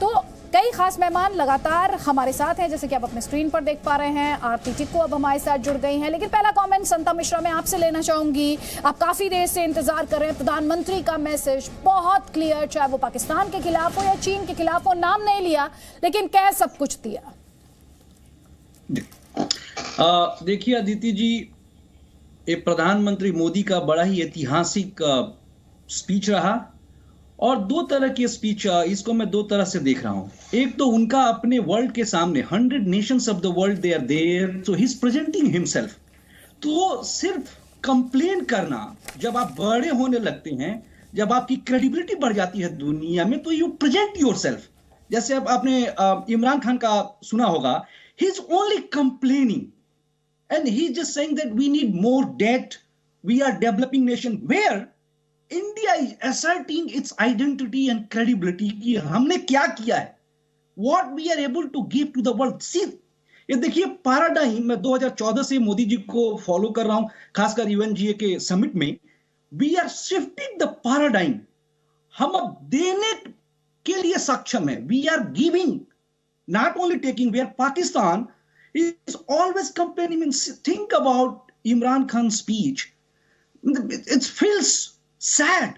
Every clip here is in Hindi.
तो कई खास मेहमान लगातार हमारे साथ हैं, जैसे कि आप अपने स्क्रीन पर देख पा रहे हैं। आरती टिक्कू अब हमारे साथ जुड़ गई हैं, लेकिन पहला कमेंट संता मिश्रा मैं आपसे लेना चाहूंगी। आप काफी देर से इंतजार कर रहे हैं, प्रधानमंत्री का मैसेज बहुत क्लियर, चाहे वो पाकिस्तान के खिलाफ हो या चीन के खिलाफ हो, नाम नहीं लिया लेकिन कह सब कुछ दिया। देखिए अदिति जी, ये प्रधानमंत्री मोदी का बड़ा ही ऐतिहासिक स्पीच रहा और दो तरह की स्पीच, इसको मैं दो तरह से देख रहा हूं। एक तो उनका अपने वर्ल्ड के सामने 100 nations of the world they are there, so he is presenting himself. तो सिर्फ कंप्लेन करना, जब आप बड़े होने लगते हैं, जब आपकी क्रेडिबिलिटी बढ़ जाती है दुनिया में, तो यू प्रेजेंट योरसेल्फ। जैसे अब आपने इमरान खान का सुना होगा, he is only complaining and he's just saying that we need more debt, we are developing nation, where India is asserting its identity and credibility कि हमने क्या किया है, what we are able to give to the world। See, ये देखिए पैराडाइम, मैं 2014 से मोदी जी को फॉलो कर रहा हूं, खासकर यूएनजीए के समिट में। we are shifting the paradigm, हम अब देने के लिए सक्षम है, we are giving, not only taking, where Pakistan is always complaining। Think about Imran Khan's speech. It feels sad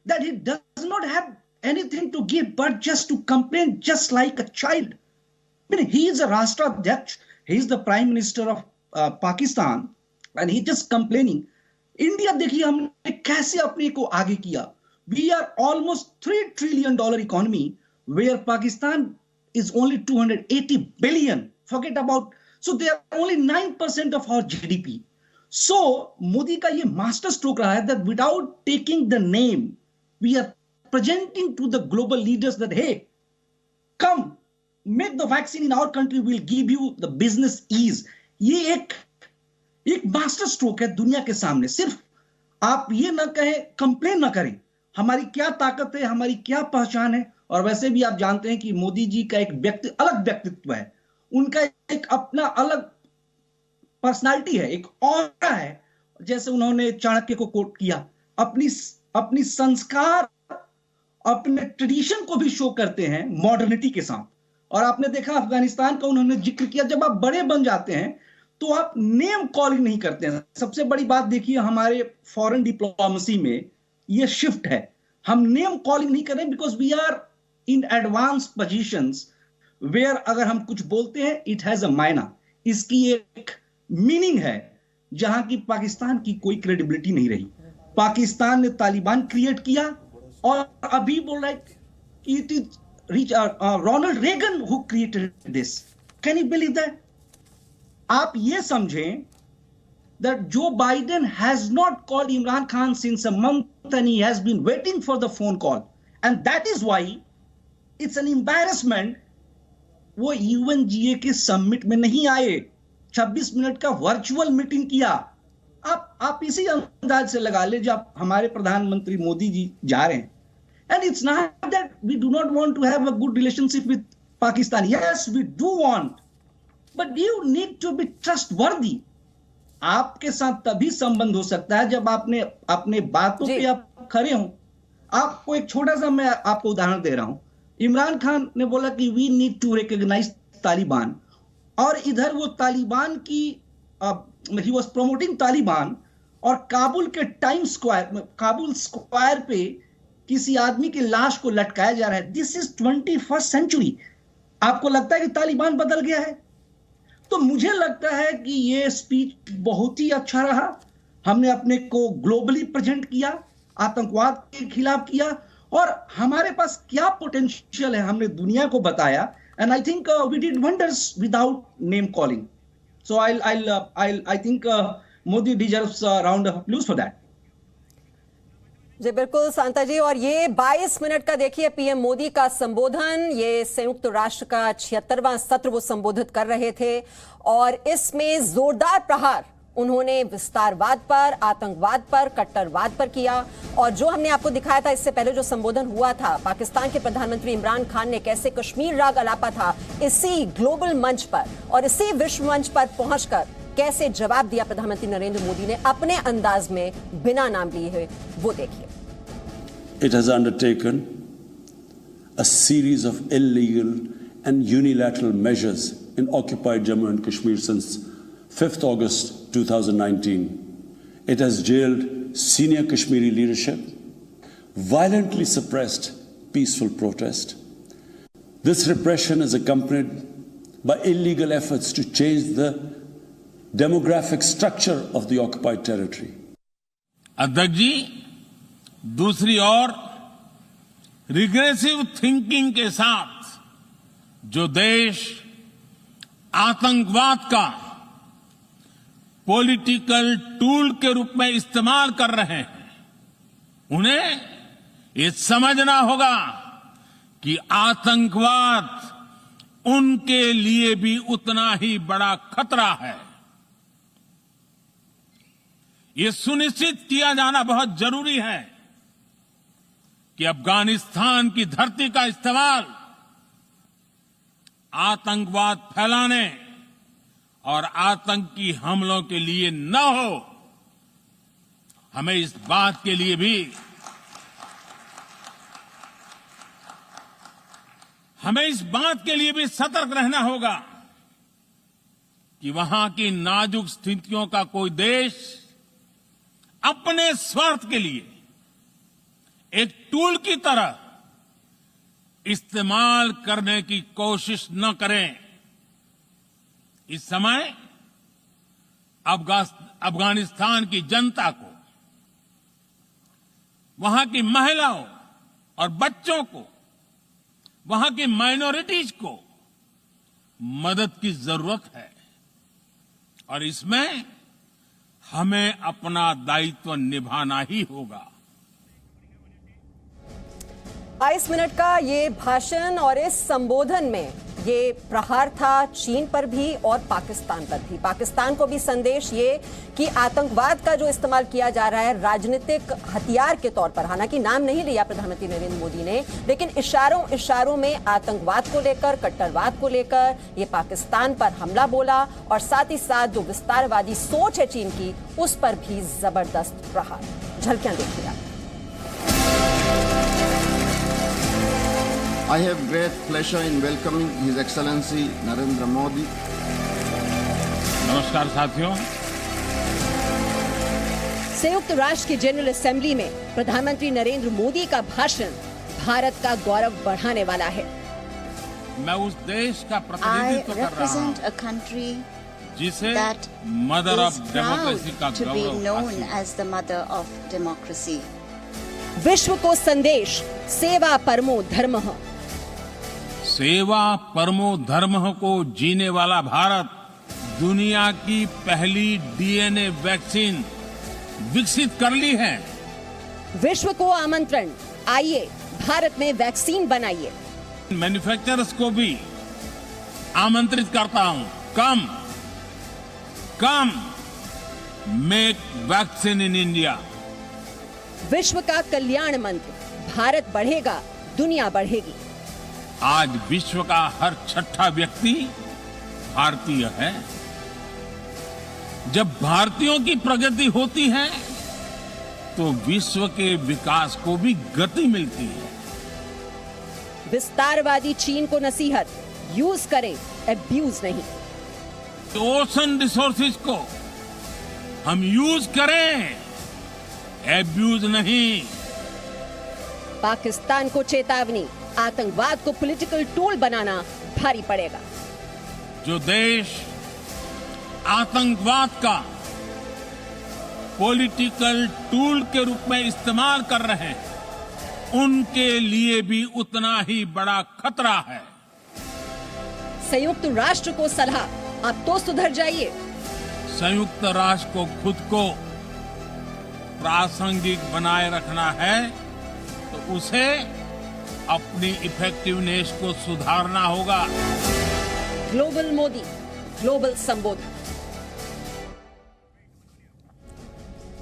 that he does not have anything to give but just to complain just like a child. I mean, he is a Rashtraध्यaksh, he is the Prime Minister of Pakistan and he just complaining। India देखिए हमने कैसे अपने को आगे किया। We are almost $3 trillion economy where Pakistan is only 280 billion। Forget about, so they are only 9% of our GDP। So Modi का ये master stroke रहा है that without taking the name, we are presenting to the global leaders that hey, come make the vaccine in our country, we'll give you the business ease। ये एक master stroke है दुनिया के सामने। सिर्फ आप ये ना कहें, कंप्लेन ना करें, हमारी क्या ताकत है, हमारी क्या पहचान है। और वैसे भी आप जानते हैं कि मोदी जी का एक अलग व्यक्तित्व है, उनका एक अपना अलग पर्सनालिटी है, एक ऑरा है। जैसे उन्होंने चाणक्य को कोट किया, अपनी संस्कार, अपने ट्रेडिशन को भी शो करते हैं मॉडर्निटी के साथ। और आपने देखा अफगानिस्तान का उन्होंने जिक्र किया, जब आप बड़े बन जाते हैं तो आप नेम कॉलिंग नहीं करते हैं। सबसे बड़ी बात देखिए, हमारे फॉरेन डिप्लोमेसी में ये शिफ्ट है, हम नेम कॉलिंग नहीं कर रहे because we are in advance positions where अगर हम कुछ बोलते हैं इट हैज अ मायना, इसकी एक मीनिंग है, जहां की पाकिस्तान की कोई क्रेडिबिलिटी नहीं रही। पाकिस्तान ने तालिबान क्रिएट किया और अभी बोल रहा है कि it is Ronald Reagan who created this. Can you believe that? आप ये समझें that Joe Biden has not called Imran Khan since a month and he has been waiting for the phone call, and that is why it's an embarrassment। वो यूएनजीए के समिट में नहीं आए, 26 मिनट का वर्चुअल मीटिंग किया। आप इसी अंदाज से लगा ले जब हमारे प्रधानमंत्री मोदी जी जा रहे हैं। And it's not that we do not want to have a good relationship with Pakistan, yes we do want, but you need to be trustworthy. आपके साथ तभी संबंध हो सकता है जब आपने अपने बातों पे आप खड़े हो। आपको एक छोटा सा मैं आपको उदाहरण दे रहा हूं। इमरान खान ने बोला कि we need to recognise Taliban, और इधर वो तालिबान की ही वाज प्रोमोटिंग तालिबान, और काबुल के काबुल स्क्वायर पे किसी आदमी की लाश को लटकाया जा रहा है। This is 21st century. आपको लगता है कि तालिबान बदल गया है? तो मुझे लगता है कि ये स्पीच बहुत ही अच्छा रहा। हमने अपने को ग्लोबली प्रेजेंट किया, आतंकवाद के खिलाफ किया, और हमारे पास क्या पोटेंशियल है हमने दुनिया को बताया। And I think we did wonders without name calling. So I think Modi deserves a round of applause for that. जी बिल्कुल सांता जी, और ये 22 मिनट का देखिए पीएम मोदी का संबोधन, ये संयुक्त राष्ट्र का 76वां सत्र वो संबोधित कर रहे थे, और इसमें जोरदार प्रहार उन्होंने विस्तारवाद पर, आतंकवाद पर, कट्टरवाद पर किया। और जो हमने आपको दिखाया था इससे पहले जो संबोधन हुआ था, पाकिस्तान के प्रधानमंत्री इमरान खान ने कैसे कश्मीर राग अलापा था, इसी ग्लोबल मंच पर और इसी विश्व मंच पर पहुंचकर कैसे जवाब दिया प्रधानमंत्री नरेंद्र मोदी ने अपने अंदाज में, बिना नाम लिए हुए, वो देखिए। It has undertaken a series of illegal and unilateral measures in occupied Jammu and Kashmir since 5th August 2019. It has jailed senior Kashmiri leadership, violently suppressed peaceful protest. This repression is accompanied by illegal efforts to change the demographic structure of the occupied territory. अध्यक्ष जी, दूसरी ओर रिग्रेसिव थिंकिंग के साथ जो देश आतंकवाद का पॉलिटिकल टूल के रूप में इस्तेमाल कर रहे हैं, उन्हें ये समझना होगा कि आतंकवाद उनके लिए भी उतना ही बड़ा खतरा है। ये सुनिश्चित किया जाना बहुत जरूरी है कि अफगानिस्तान की धरती का इस्तेमाल आतंकवाद फैलाने और आतंकी हमलों के लिए न हो। हमें इस बात के लिए भी सतर्क रहना होगा कि वहां की नाजुक स्थितियों का कोई देश अपने स्वार्थ के लिए एक टूल की तरह इस्तेमाल करने की कोशिश न करें। इस समय अफगानिस्तान की जनता को, वहां की महिलाओं और बच्चों को, वहां की माइनॉरिटीज को मदद की जरूरत है और इसमें हमें अपना दायित्व निभाना ही होगा। 22 मिनट का ये भाषण और इस संबोधन में ये प्रहार था चीन पर भी और पाकिस्तान पर भी। पाकिस्तान को भी संदेश ये कि आतंकवाद का जो इस्तेमाल किया जा रहा है राजनीतिक हथियार के तौर पर, हालांकि नाम नहीं लिया प्रधानमंत्री नरेंद्र मोदी ने, लेकिन इशारों में आतंकवाद को लेकर, कट्टरवाद को लेकर ये पाकिस्तान पर हमला बोला और साथ ही साथ जो विस्तारवादी सोच है चीन की, उस पर भी जबरदस्त प्रहार। झलकियां देखिए आप। I have great pleasure in welcoming His Excellency Narendra Modi. नमस्कार साथियों। संयुक्त राष्ट्र की जनरल असेंबली में प्रधानमंत्री नरेंद्र मोदी का भाषण भारत का गौरव बढ़ाने वाला है। मैं उस देश का प्रतिनिधित्व कर रहा हूं जिसे मदर ऑफ डेमोक्रेसी का गौरव। विश्व को संदेश सेवा परमो धर्मः। सेवा परमो धर्मः को जीने वाला भारत दुनिया की पहली डीएनए वैक्सीन विकसित कर ली है। विश्व को आमंत्रण, आइए भारत में वैक्सीन बनाइए। मैन्युफैक्चरर्स को भी आमंत्रित करता हूं, कम मेक वैक्सीन इन इंडिया। विश्व का कल्याण मंत्र, भारत बढ़ेगा दुनिया बढ़ेगी। आज विश्व का हर छठा व्यक्ति भारतीय है। जब भारतीयों की प्रगति होती है तो विश्व के विकास को भी गति मिलती है। विस्तारवादी चीन को नसीहत, यूज करें, अब्यूज नहीं। ओशन रिसोर्सेज को हम यूज करें, एब्यूज नहीं। पाकिस्तान को चेतावनी, आतंकवाद को पॉलिटिकल टूल बनाना भारी पड़ेगा। जो देश आतंकवाद का पॉलिटिकल टूल के रूप में इस्तेमाल कर रहे हैं, उनके लिए भी उतना ही बड़ा खतरा है। संयुक्त राष्ट्र को सलाह, अब तो सुधर जाइए। संयुक्त राष्ट्र को खुद को प्रासंगिक बनाए रखना है तो उसे अपनी इफेक्टिवनेस को सुधारना होगा। ग्लोबल मोदी, ग्लोबल संबोधन।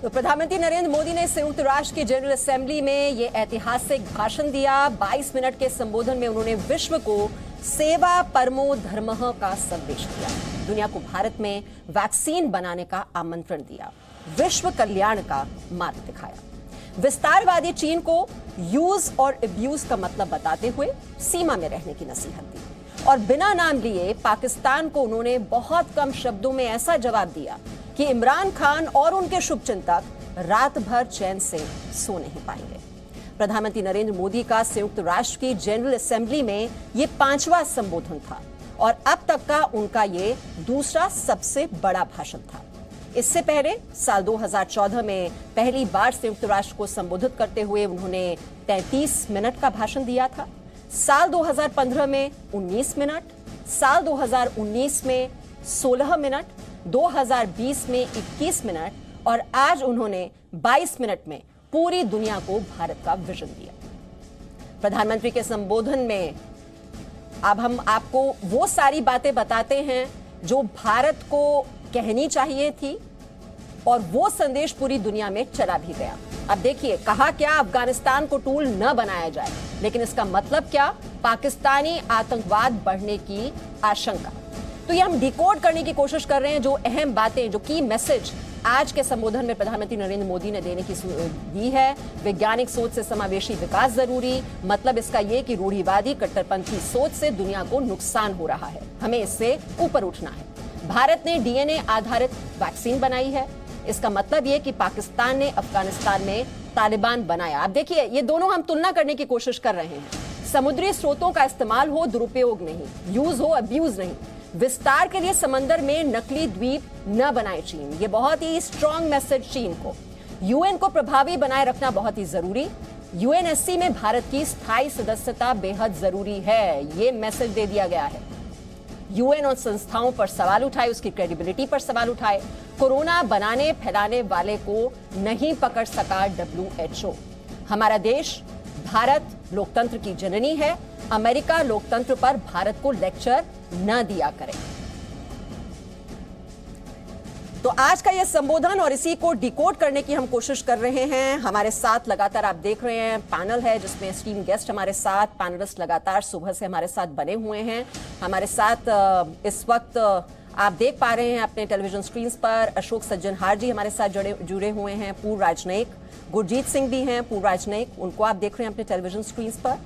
तो प्रधानमंत्री नरेंद्र मोदी ने संयुक्त राष्ट्र की जनरल असेंबली में ये ऐतिहासिक भाषण दिया। 22 मिनट के संबोधन में उन्होंने विश्व को सेवा परमो धर्मः का संदेश दिया, दुनिया को भारत में वैक्सीन बनाने का आमंत्रण दिया, विश्व कल्याण का मार्ग दिखाया। विस्तारवादी चीन को यूज और अब्यूज का मतलब बताते हुए सीमा में रहने की नसीहत दी और बिना नाम लिए पाकिस्तान को उन्होंने बहुत कम शब्दों में ऐसा जवाब दिया कि इमरान खान और उनके शुभचिंतक रात भर चैन से सो नहीं पाएंगे। प्रधानमंत्री नरेंद्र मोदी का संयुक्त राष्ट्र की जनरल असेंबली में ये 5वां संबोधन था और अब तक का उनका ये दूसरा सबसे बड़ा भाषण था। इससे पहले साल 2014 में पहली बार संयुक्त राष्ट्र को संबोधित करते हुए उन्होंने 33 मिनट का भाषण दिया था। साल 2015 में 19 मिनट, साल 2019 में 16 मिनट, 2020 में 21 मिनट और आज उन्होंने 22 मिनट में पूरी दुनिया को भारत का विजन दिया। प्रधानमंत्री के संबोधन में अब हम आपको वो सारी बातें बताते हैं जो भारत को कहनी चाहिए थी और वो संदेश पूरी दुनिया में चला भी गया। अब देखिए, कहा क्या अफगानिस्तान को टूल न बनाया जाए, लेकिन इसका मतलब क्या? पाकिस्तानी आतंकवाद बढ़ने की आशंका। तो ये हम डिकोड करने की कोशिश कर रहे हैं जो अहम बातें, जो की मैसेज आज के संबोधन में प्रधानमंत्री नरेंद्र मोदी ने देने की दी है। वैज्ञानिक सोच से समावेशी विकास जरूरी, मतलब इसका यह कि रूढ़िवादी कट्टरपंथी सोच से दुनिया को नुकसान हो रहा है, हमें इससे ऊपर उठना है। भारत ने डीएनए आधारित वैक्सीन बनाई है, इसका मतलब यह कि पाकिस्तान ने अफगानिस्तान में तालिबान बनाया। अब देखिए, ये दोनों हम तुलना करने की कोशिश कर रहे हैं। समुद्री स्रोतों का इस्तेमाल हो, दुरुपयोग नहीं, यूज हो, अब्यूज नहीं। विस्तार के लिए समंदर में नकली द्वीप न बनाए चीन, ये बहुत ही स्ट्रॉन्ग मैसेज चीन को। यूएन को प्रभावी बनाए रखना बहुत ही जरूरी, यूएनएससी में भारत की स्थायी सदस्यता बेहद जरूरी है, ये मैसेज दे दिया गया है। यूएन और संस्थाओं पर सवाल उठाए, उसकी क्रेडिबिलिटी पर सवाल उठाए। कोरोना बनाने फैलाने वाले को नहीं पकड़ सका WHO। हमारा देश भारत लोकतंत्र की जननी है, अमेरिका लोकतंत्र पर भारत को लेक्चर न दिया करे। तो आज का यह संबोधन और इसी को डिकोड करने की हम कोशिश कर रहे हैं। हमारे साथ लगातार आप देख रहे हैं पैनल है जिसमें स्टीम गेस्ट हमारे साथ, पैनलिस्ट लगातार सुबह से हमारे साथ बने हुए हैं। हमारे साथ इस वक्त आप देख पा रहे हैं अपने टेलीविजन स्क्रीन पर अशोक सज्जनहार जी हमारे साथ जुड़े हुए हैं, पूर्व राजनयिक गुरजीत सिंह भी हैं, पूर्व राजनयिक, उनको आप देख रहे हैं अपने टेलीविजन स्क्रीन पर।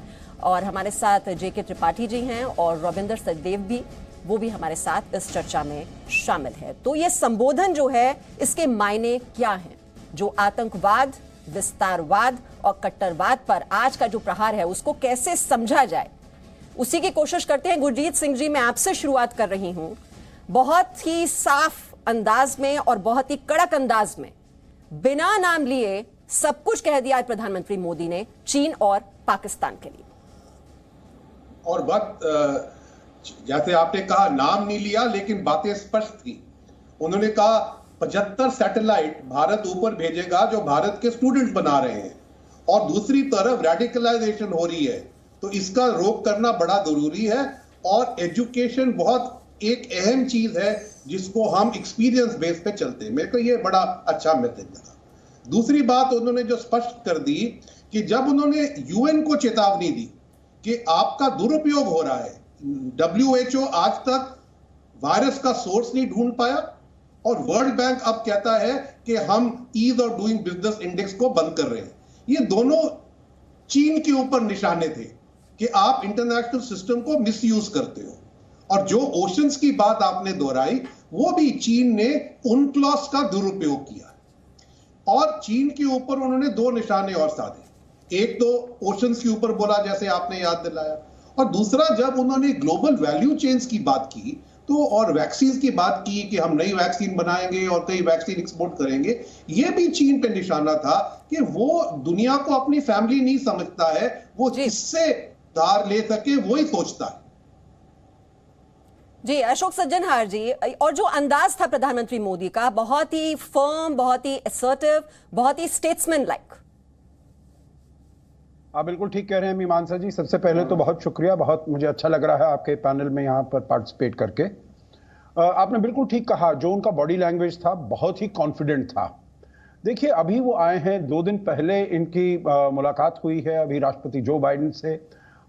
और हमारे साथ JK त्रिपाठी जी हैं और रविंदर सचदेव भी, वो भी हमारे साथ इस चर्चा में शामिल है। तो ये संबोधन जो है, इसके मायने क्या हैं? जो आतंकवाद, विस्तारवाद और कट्टरवाद पर आज का जो प्रहार है, उसको कैसे समझा जाए, उसी की कोशिश करते हैं। गुरजीत सिंह जी, मैं आपसे शुरुआत कर रही हूं। बहुत ही साफ अंदाज में और बहुत ही कड़क अंदाज में बिना नाम लिए सब कुछ कह दिया प्रधानमंत्री मोदी ने चीन और पाकिस्तान के लिए। और वक्त जैसे आपने कहा, नाम नहीं लिया लेकिन बातें स्पष्ट थी। उन्होंने कहा 75 सैटेलाइट भारत ऊपर भेजेगा जो भारत के स्टूडेंट्स बना रहे हैं, और दूसरी तरफ रेडिकलाइजेशन हो रही है, तो इसका रोक करना बड़ा जरूरी है। और एजुकेशन बहुत एक अहम चीज है जिसको हम एक्सपीरियंस बेस पे चलते हैं। मेरे को ये बड़ा अच्छा मैसेज लगा। दूसरी बात उन्होंने जो स्पष्ट कर दी कि जब उन्होंने यूएन को चेतावनी दी कि आपका दुरुपयोग हो रहा है, WHO आज तक वायरस का सोर्स नहीं ढूंढ पाया, और वर्ल्ड बैंक अब कहता है कि हम ease of doing business index को बंद कर रहे हैं। ये दोनों चीन के ऊपर निशाने थे कि आप इंटरनेशनल सिस्टम को मिसयूज करते हो। और जो ओशंस की बात आपने दोहराई, वो भी चीन ने UNCLOS का दुरुपयोग किया, और चीन के ऊपर उन्होंने 2 निशाने और साधे। एक तो ओशंस के ऊपर बोला, जैसे आपने याद दिलाया, और दूसरा जब उन्होंने ग्लोबल वैल्यू चेन्स की बात की तो, और वैक्सीन की बात की कि हम नई वैक्सीन बनाएंगे और कई वैक्सीन एक्सपोर्ट करेंगे, यह भी चीन पे निशाना था कि वो दुनिया को अपनी फैमिली नहीं समझता है, वो जिससे धार ले सके वही सोचता है। जी अशोक सज्जनहार जी, और जो अंदाज था प्रधानमंत्री मोदी का, बहुत ही फर्म, बहुत ही असर्टिव, बहुत ही स्टेट्समैन लाइक। आप बिल्कुल ठीक कह रहे हैं मीमांसा जी। सबसे पहले तो बहुत शुक्रिया, बहुत मुझे अच्छा लग रहा है आपके पैनल में यहाँ पर पार्टिसिपेट करके। आपने बिल्कुल ठीक कहा, जो उनका बॉडी लैंग्वेज था बहुत ही कॉन्फिडेंट था। देखिए, अभी वो आए हैं, 2 दिन पहले इनकी मुलाकात हुई है अभी राष्ट्रपति जो बाइडेन से।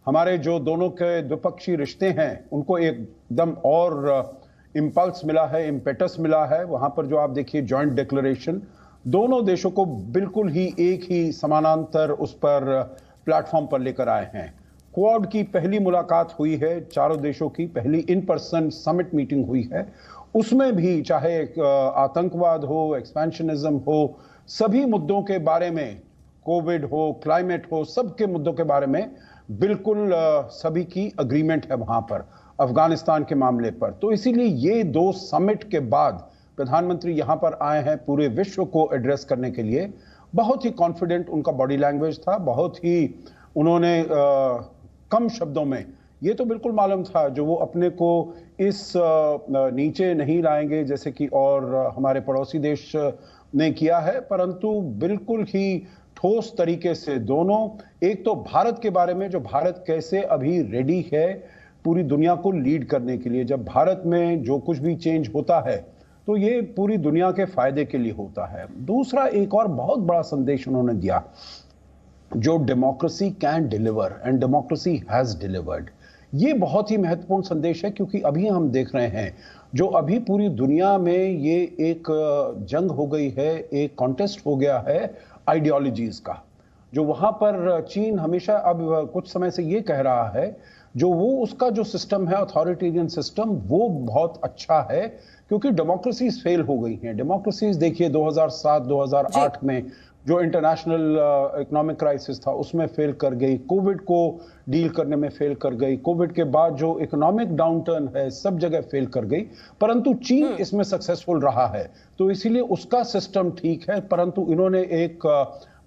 हमारे जो दोनों के द्विपक्षीय रिश्ते हैं उनको एकदम और इम्पल्स मिला है, इम्पेटस मिला है। वहाँ पर जो आप देखिए जॉइंट डिक्लेरेशन दोनों देशों को बिल्कुल ही एक ही समानांतर उस पर प्लेटफॉर्म पर लेकर आए हैं। क्वाड की पहली मुलाकात हुई है, चारों देशों की पहली इन पर्सन समिट मीटिंग हुई है। उसमें भी चाहे आतंकवाद हो, एक्सपेंशनिज्म हो, सभी मुद्दों के बारे में, कोविड हो, क्लाइमेट हो, सबके मुद्दों के बारे में बिल्कुल सभी की अग्रीमेंट है वहां पर, अफगानिस्तान के मामले पर। तो इसीलिए ये दो समिट के बाद प्रधानमंत्री यहां पर आए हैं पूरे विश्व को एड्रेस करने के लिए। बहुत ही कॉन्फिडेंट उनका बॉडी लैंग्वेज था, बहुत ही उन्होंने कम शब्दों में, ये तो बिल्कुल मालूम था जो वो अपने को इस नीचे नहीं लाएंगे जैसे कि और हमारे पड़ोसी देश ने किया है, परंतु बिल्कुल ही ठोस तरीके से दोनों, एक तो भारत के बारे में, जो भारत कैसे अभी रेडी है पूरी दुनिया को लीड करने के लिए। जब भारत में जो कुछ भी चेंज होता है तो ये पूरी दुनिया के फायदे के लिए होता है। दूसरा एक और बहुत बड़ा संदेश उन्होंने दिया, जो democracy can deliver and democracy has delivered. ये बहुत ही महत्वपूर्ण संदेश है, क्योंकि अभी हम देख रहे हैं जो अभी पूरी दुनिया में ये एक जंग हो गई है, एक कॉन्टेस्ट हो गया है आइडियोलॉजीज का, जो वहां पर चीन हमेशा अब कुछ समय से ये कह रहा है जो वो उसका जो सिस्टम है अथॉरिटेरियन सिस्टम, वो बहुत अच्छा है, क्योंकि डेमोक्रेसीज फेल हो गई हैं। डेमोक्रेसीज देखिए 2007-2008 में जो इंटरनेशनल इकोनॉमिक क्राइसिस था उसमें फेल कर गई, कोविड को डील करने में फेल कर गई, कोविड के बाद जो इकोनॉमिक डाउनटर्न है सब जगह फेल कर गई, परंतु चीन इसमें सक्सेसफुल रहा है। तो इसीलिए उसका सिस्टम ठीक है, परंतु इन्होंने एक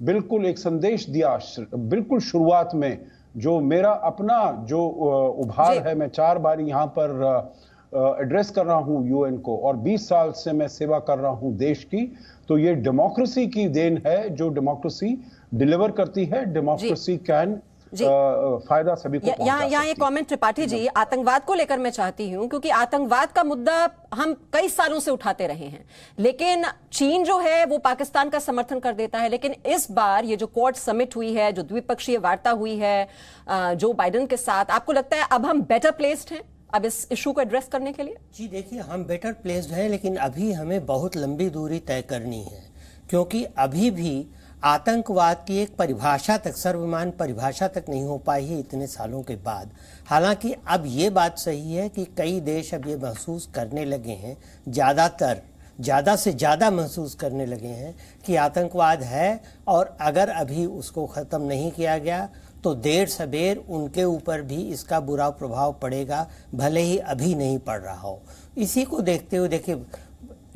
बिल्कुल एक संदेश दिया बिल्कुल शुरुआत में, जो मेरा अपना जो उभार है, मैं 4 बार यहाँ पर एड्रेस कर रहा हूँ यूएन को, और 20 साल से मैं सेवा कर रहा हूँ देश की, तो ये डेमोक्रेसी की देन है, जो डेमोक्रेसी डिलीवर करती है। डेमोक्रेसी कैन फायदा सभी को पहुंचा सकती है। यहाँ ये कमेंट त्रिपाठी जी, आतंकवाद को लेकर मैं चाहती हूं, क्योंकि आतंकवाद का मुद्दा हम कई सालों से उठाते रहे हैं, लेकिन चीन जो है वो पाकिस्तान का समर्थन कर देता है। लेकिन इस बार ये जो क्वाड समिट हुई है, जो द्विपक्षीय वार्ता हुई है जो बाइडेन के साथ, आपको लगता है अब हम बेटर प्लेस्ड हैं अब इस इशू को एड्रेस करने के लिए? जी देखिए, हम बेटर प्लेस्ड हैं, लेकिन अभी हमें बहुत लंबी दूरी तय करनी है, क्योंकि अभी भी आतंकवाद की एक परिभाषा तक, सर्वमान्य परिभाषा तक नहीं हो पाई है इतने सालों के बाद। हालांकि अब ये बात सही है कि कई देश अब ये महसूस करने लगे हैं, ज़्यादा से ज़्यादा महसूस करने लगे हैं कि आतंकवाद है, और अगर अभी उसको ख़त्म नहीं किया गया तो देर सबेर उनके ऊपर भी इसका बुरा प्रभाव पड़ेगा, भले ही अभी नहीं पड़ रहा हो। इसी को देखते हुए देखिए,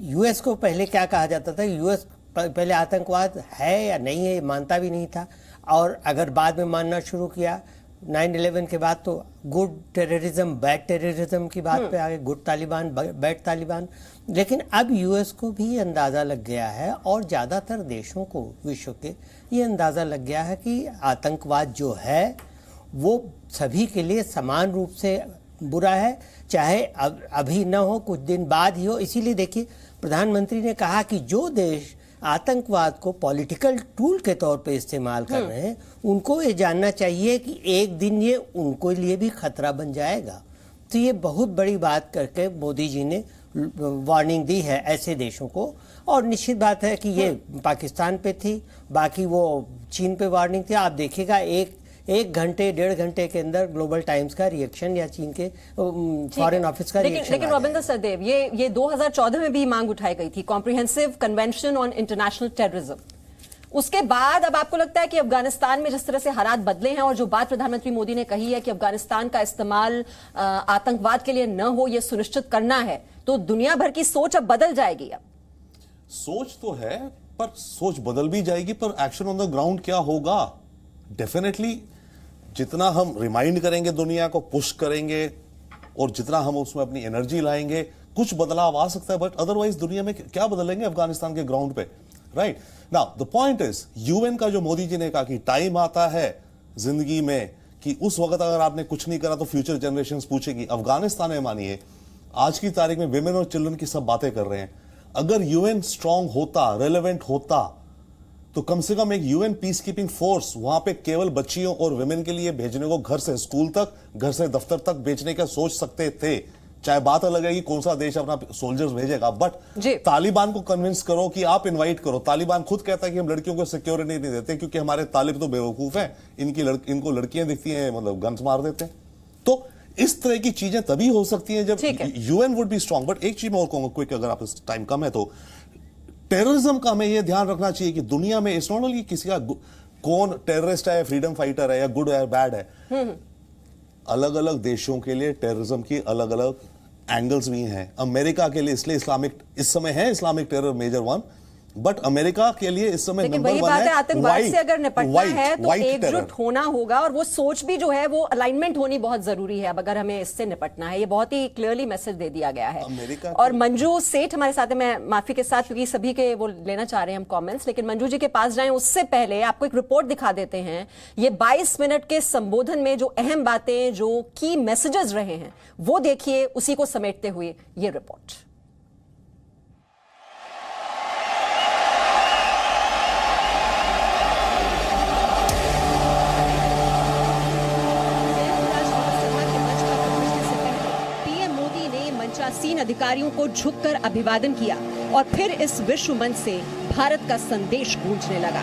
यूएस को पहले क्या कहा जाता था, यूएस पहले आतंकवाद है या नहीं है ये मानता भी नहीं था, और अगर बाद में मानना शुरू किया 9/11 के बाद तो गुड टेररिज्म बैड टेररिज्म की बात पे आ गए, गुड तालिबान बैड तालिबान। लेकिन अब यूएस को भी अंदाज़ा लग गया है, और ज़्यादातर देशों को विश्व के ये अंदाज़ा लग गया है कि आतंकवाद जो है वो सभी के लिए समान रूप से बुरा है, चाहे अभी न हो, कुछ दिन बाद ही हो। इसीलिए देखिए, प्रधानमंत्री ने कहा कि जो देश आतंकवाद को पॉलिटिकल टूल के तौर पे इस्तेमाल कर रहे हैं, उनको ये जानना चाहिए कि एक दिन ये उनको लिए भी खतरा बन जाएगा। तो ये बहुत बड़ी बात करके मोदी जी ने वार्निंग दी है ऐसे देशों को, और निश्चित बात है कि ये पाकिस्तान पे थी, बाकी वो चीन पे वार्निंग थी। आप देखिएगा एक घंटे 1.5 घंटे के अंदर ग्लोबल टाइम्स का रिएक्शन या चीन के फॉरेन ऑफिस का रिएक्शन। लेकिन रविंद्र सचदेव, ये 2014 में भी मांग उठाई गई थी, comprehensive convention on international terrorism. उसके बाद अब आपको लगता है कि अफगानिस्तान में जिस तरह से हालात बदले हैं, और जो बात प्रधानमंत्री मोदी ने कही है कि अफगानिस्तान का इस्तेमाल आतंकवाद के लिए न हो, यह सुनिश्चित करना है, तो दुनिया भर की सोच अब बदल जाएगी? अब सोच तो है, पर सोच बदल भी जाएगी, पर एक्शन ऑन द ग्राउंड क्या होगा? डेफिनेटली जितना हम रिमाइंड करेंगे, दुनिया को पुश करेंगे, और जितना हम उसमें अपनी एनर्जी लाएंगे, कुछ बदलाव आ सकता है, बट अदरवाइज दुनिया में क्या बदलेंगे अफगानिस्तान के ग्राउंड पे, right? Now the point is, UN का जो मोदी जी ने कहा कि टाइम आता है जिंदगी में कि उस वक्त अगर आपने कुछ नहीं करा तो फ्यूचर जनरेशंस पूछेगी। अफगानिस्तान में मानिए आज की तारीख में विमेन और चिल्ड्रन की सब बातें कर रहे हैं। अगर यूएन स्ट्रांग होता, रेलेवेंट होता, तो कम से कम एक यूएन पीस कीपिंग फोर्स वहां पे केवल बच्चियों और विमेन के लिए भेजने को, घर से स्कूल तक, घर से दफ्तर तक भेजने का सोच सकते थे। चाहे बात अलग है कि कौन सा देश अपना सोल्जर्स भेजेगा, बट तालिबान को कन्विंस करो कि आप इनवाइट करो। तालिबान खुद कहता है कि हम लड़कियों को सिक्योरिटी नहीं देते क्योंकि हमारे तालिब तो बेवकूफ हैं, इनको लड़कियां दिखती हैं मतलब गन्स मार देते हैं। तो इस तरह की चीजें तभी हो सकती हैं जब UN would be strong. But एक चीज मैं और कहूंगा क्विक, अगर आप टाइम कम है तो, टेररिज्म का हमें यह ध्यान रखना चाहिए कि दुनिया में इट्स नॉट ओनली किसी का कौन टेररिस्ट है, फ्रीडम फाइटर है या गुड है बैड है, अलग अलग देशों के लिए टेररिज्म की अलग अलग एंगल्स भी हैं। अमेरिका के लिए इसलिए इस्लामिक इस समय है Islamic terror major one, but America के लिए इस समय लेकिन वही बात है, आतंकवाद से अगर निपटना है तो एकजुट होना होगा, और वो सोच भी जो है वो अलाइनमेंट होनी बहुत जरूरी है। अब अगर हमें इससे निपटना है, ये बहुत ही क्लियरली मैसेज दे दिया गया है। और मंजू सेठ हमारे साथ है, मैं माफी के साथ क्योंकि सभी के वो लेना चाह रहे हैं हम कमेंट्स, लेकिन मंजू जी के पास जाएं उससे पहले आपको एक रिपोर्ट दिखा देते हैं। ये 22 मिनट के संबोधन में जो अहम बातें, जो की मैसेजेस रहे हैं वो देखिए, उसी को समेटते हुए ये रिपोर्ट। मंचासीन अधिकारियों को झुककर अभिवादन किया और फिर इस विश्व मंच से भारत का संदेश गूंजने लगा।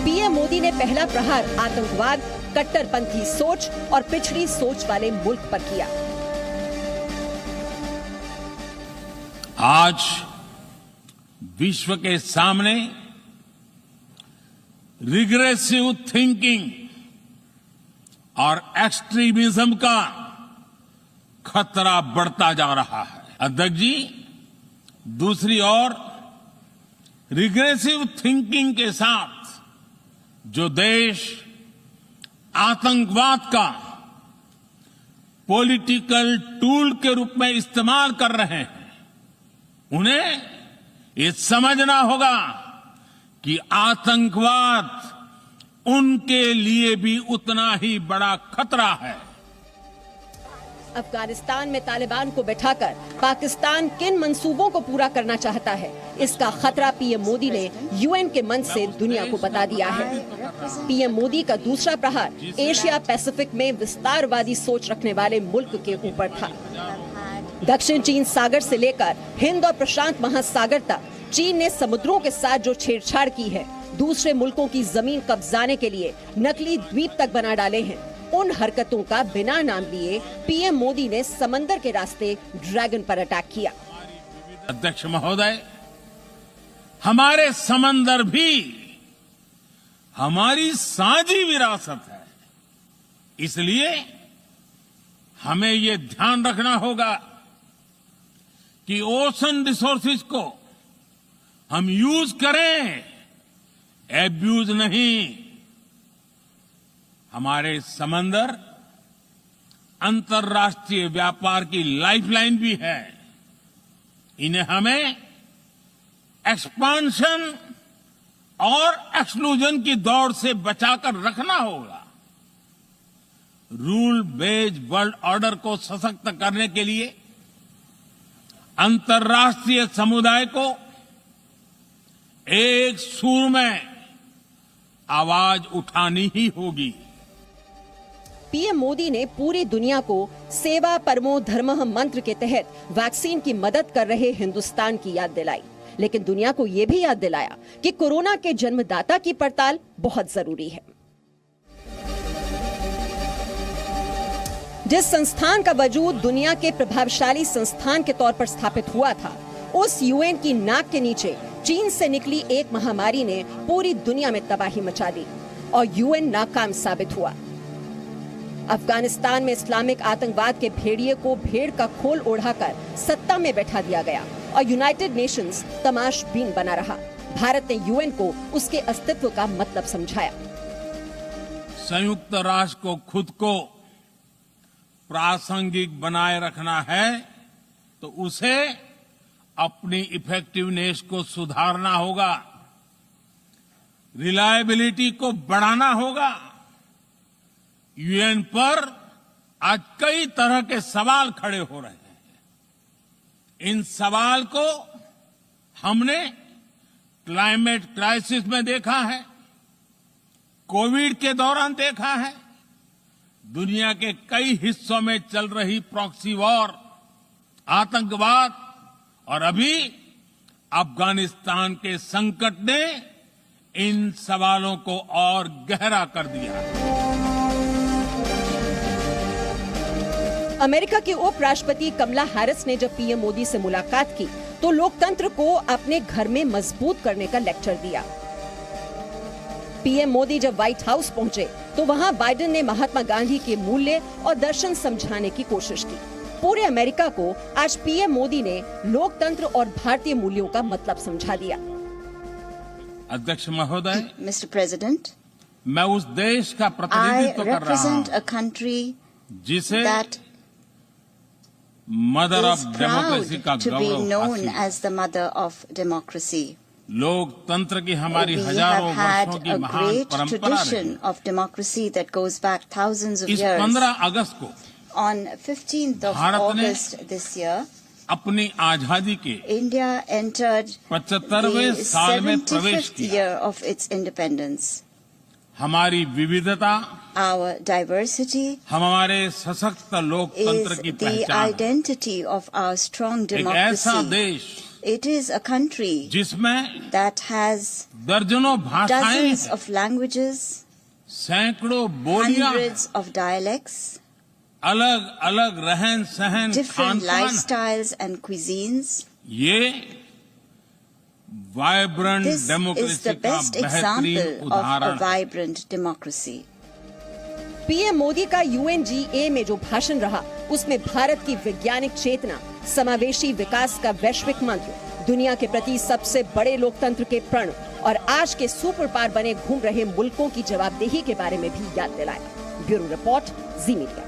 पीएम मोदी ने पहला प्रहार आतंकवाद, कट्टरपंथी सोच और पिछड़ी सोच वाले मुल्क पर किया। आज विश्व के सामने रिग्रेसिव थिंकिंग और एक्सट्रीमिज्म का खतरा बढ़ता जा रहा है। अध्यक्ष जी, दूसरी ओर रिग्रेसिव थिंकिंग के साथ जो देश आतंकवाद का पॉलिटिकल टूल के रूप में इस्तेमाल कर रहे हैं, उन्हें ये समझना होगा कि आतंकवाद उनके लिए भी उतना ही बड़ा खतरा है। अफगानिस्तान में तालिबान को बैठाकर पाकिस्तान किन मंसूबों को पूरा करना चाहता है, इसका खतरा पीएम मोदी ने यूएन के मंच से दुनिया को बता दिया है। पीएम मोदी का दूसरा प्रहार एशिया पैसिफिक में विस्तारवादी सोच रखने वाले मुल्क के ऊपर था। दक्षिण चीन सागर से लेकर हिंद और प्रशांत महासागर तक चीन ने समुद्रों के साथ जो छेड़छाड़ की है, दूसरे मुल्कों की जमीन कब्जाने के लिए नकली द्वीप तक बना डाले हैं, उन हरकतों का बिना नाम लिए पीएम मोदी ने समंदर के रास्ते ड्रैगन पर अटैक किया। अध्यक्ष महोदय, हमारे समंदर भी हमारी साझी विरासत है, इसलिए हमें ये ध्यान रखना होगा कि ओशन रिसोर्सेज को हम यूज करें, एब्यूज नहीं। हमारे समंदर अंतर्राष्ट्रीय व्यापार की लाइफलाइन भी है, इन्हें हमें एक्सपांशन और एक्सक्लूजन की दौड़ से बचाकर रखना होगा। रूल बेस्ड वर्ल्ड ऑर्डर को सशक्त करने के लिए अंतर्राष्ट्रीय समुदाय को एक सुर में आवाज उठानी ही होगी। पीएम मोदी ने पूरी दुनिया को सेवा परमो धर्मः मंत्र के तहत वैक्सीन की मदद कर रहे हिंदुस्तान की याद दिलाई, लेकिन दुनिया को यह भी याद दिलाया कि कोरोना के जन्मदाता की पड़ताल बहुत जरूरी है। जिस संस्थान का वजूद दुनिया के प्रभावशाली संस्थान के तौर पर स्थापित हुआ था, उस यूएन की नाक के नीचे चीन से निकली एक महामारी ने पूरी दुनिया में तबाही मचा दी और यूएन नाकाम साबित हुआ। अफगानिस्तान में इस्लामिक आतंकवाद के भेड़िए को भेड़ का खोल ओढ़ाकर सत्ता में बैठा दिया गया और यूनाइटेड नेशंस तमाशबीन बना रहा। भारत ने यूएन को उसके अस्तित्व का मतलब समझाया। संयुक्त राष्ट्र को खुद को प्रासंगिक बनाए रखना है तो उसे अपनी इफेक्टिवनेस को सुधारना होगा, रिलायबिलिटी को बढ़ाना होगा। यूएन पर आज कई तरह के सवाल खड़े हो रहे हैं। इन सवाल को हमने क्लाइमेट क्राइसिस में देखा है, कोविड के दौरान देखा है, दुनिया के कई हिस्सों में चल रही प्रॉक्सी वॉर, आतंकवाद और अभी अफगानिस्तान के संकट ने इन सवालों को और गहरा कर दिया है। अमेरिका के उपराष्ट्रपति कमला हैरिस ने जब पीएम मोदी से मुलाकात की तो लोकतंत्र को अपने घर में मजबूत करने का लेक्चर दिया। पीएम मोदी जब व्हाइट हाउस पहुंचे तो वहां बाइडेन ने महात्मा गांधी के मूल्य और दर्शन समझाने की कोशिश की। पूरे अमेरिका को आज पीएम मोदी ने लोकतंत्र और भारतीय मूल्यों का मतलब समझा दिया। अध्यक्ष महोदय, मिस्टर प्रेसिडेंट, मैं उस देश का प्रतिनिधित्व कर रहा हूं जिसे मदर ऑफ डेमोक्रेसी का गौरव हासिल। लोकतंत्र की हमारी हजारों वर्षों की महान परंपरा रही। इस 15 अगस्त को On 15th of August this year, अपनी आजादी के India entered 75वें साल में प्रवेश 75th किया। year of its independence. हमारी विविधता, Our diversity हमारे सशक्त लोकतंत्र is की the पहचान है। identity of our strong एक ऐसा democracy. देश It is a country जिसमें that has दर्जनों भाषाएं dozens हैं, of languages, सैकड़ों बोलियां, hundreds of dialects, अलग अलग रहन सहन, different खान पान। lifestyles and cuisines. ये vibrant This is democracy the का best बेहतरीन example of a उदाहरण है। vibrant democracy. पीएम मोदी का यूएनजीए में जो भाषण रहा उसमें भारत की वैज्ञानिक चेतना, समावेशी विकास का वैश्विक मंत्र, दुनिया के प्रति सबसे बड़े लोकतंत्र के प्रण और आज के सुपर पावर बने घूम रहे मुल्कों की जवाबदेही के बारे में भी याद दिलाया। ब्यूरो रिपोर्ट, जी मीडिया।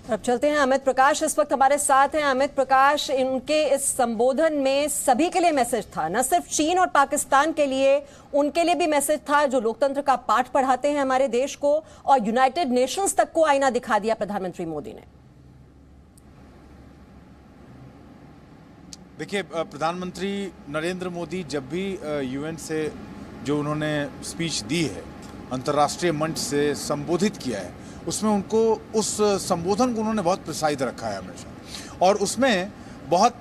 अब चलते हैं, अमित प्रकाश इस वक्त हमारे साथ हैं। अमित प्रकाश, इनके इस संबोधन में सभी के लिए मैसेज था, न सिर्फ चीन और पाकिस्तान के लिए, उनके लिए भी मैसेज था जो लोकतंत्र का पाठ पढ़ाते हैं हमारे देश को, और यूनाइटेड नेशंस तक को आईना दिखा दिया प्रधानमंत्री मोदी ने। देखिए, प्रधानमंत्री नरेंद्र मोदी जब भी यूएन से जो उन्होंने स्पीच दी है, अंतर्राष्ट्रीय मंच से संबोधित किया है, उसमें उनको उस संबोधन को उन्होंने बहुत प्रिसाइज रखा है हमेशा, और उसमें बहुत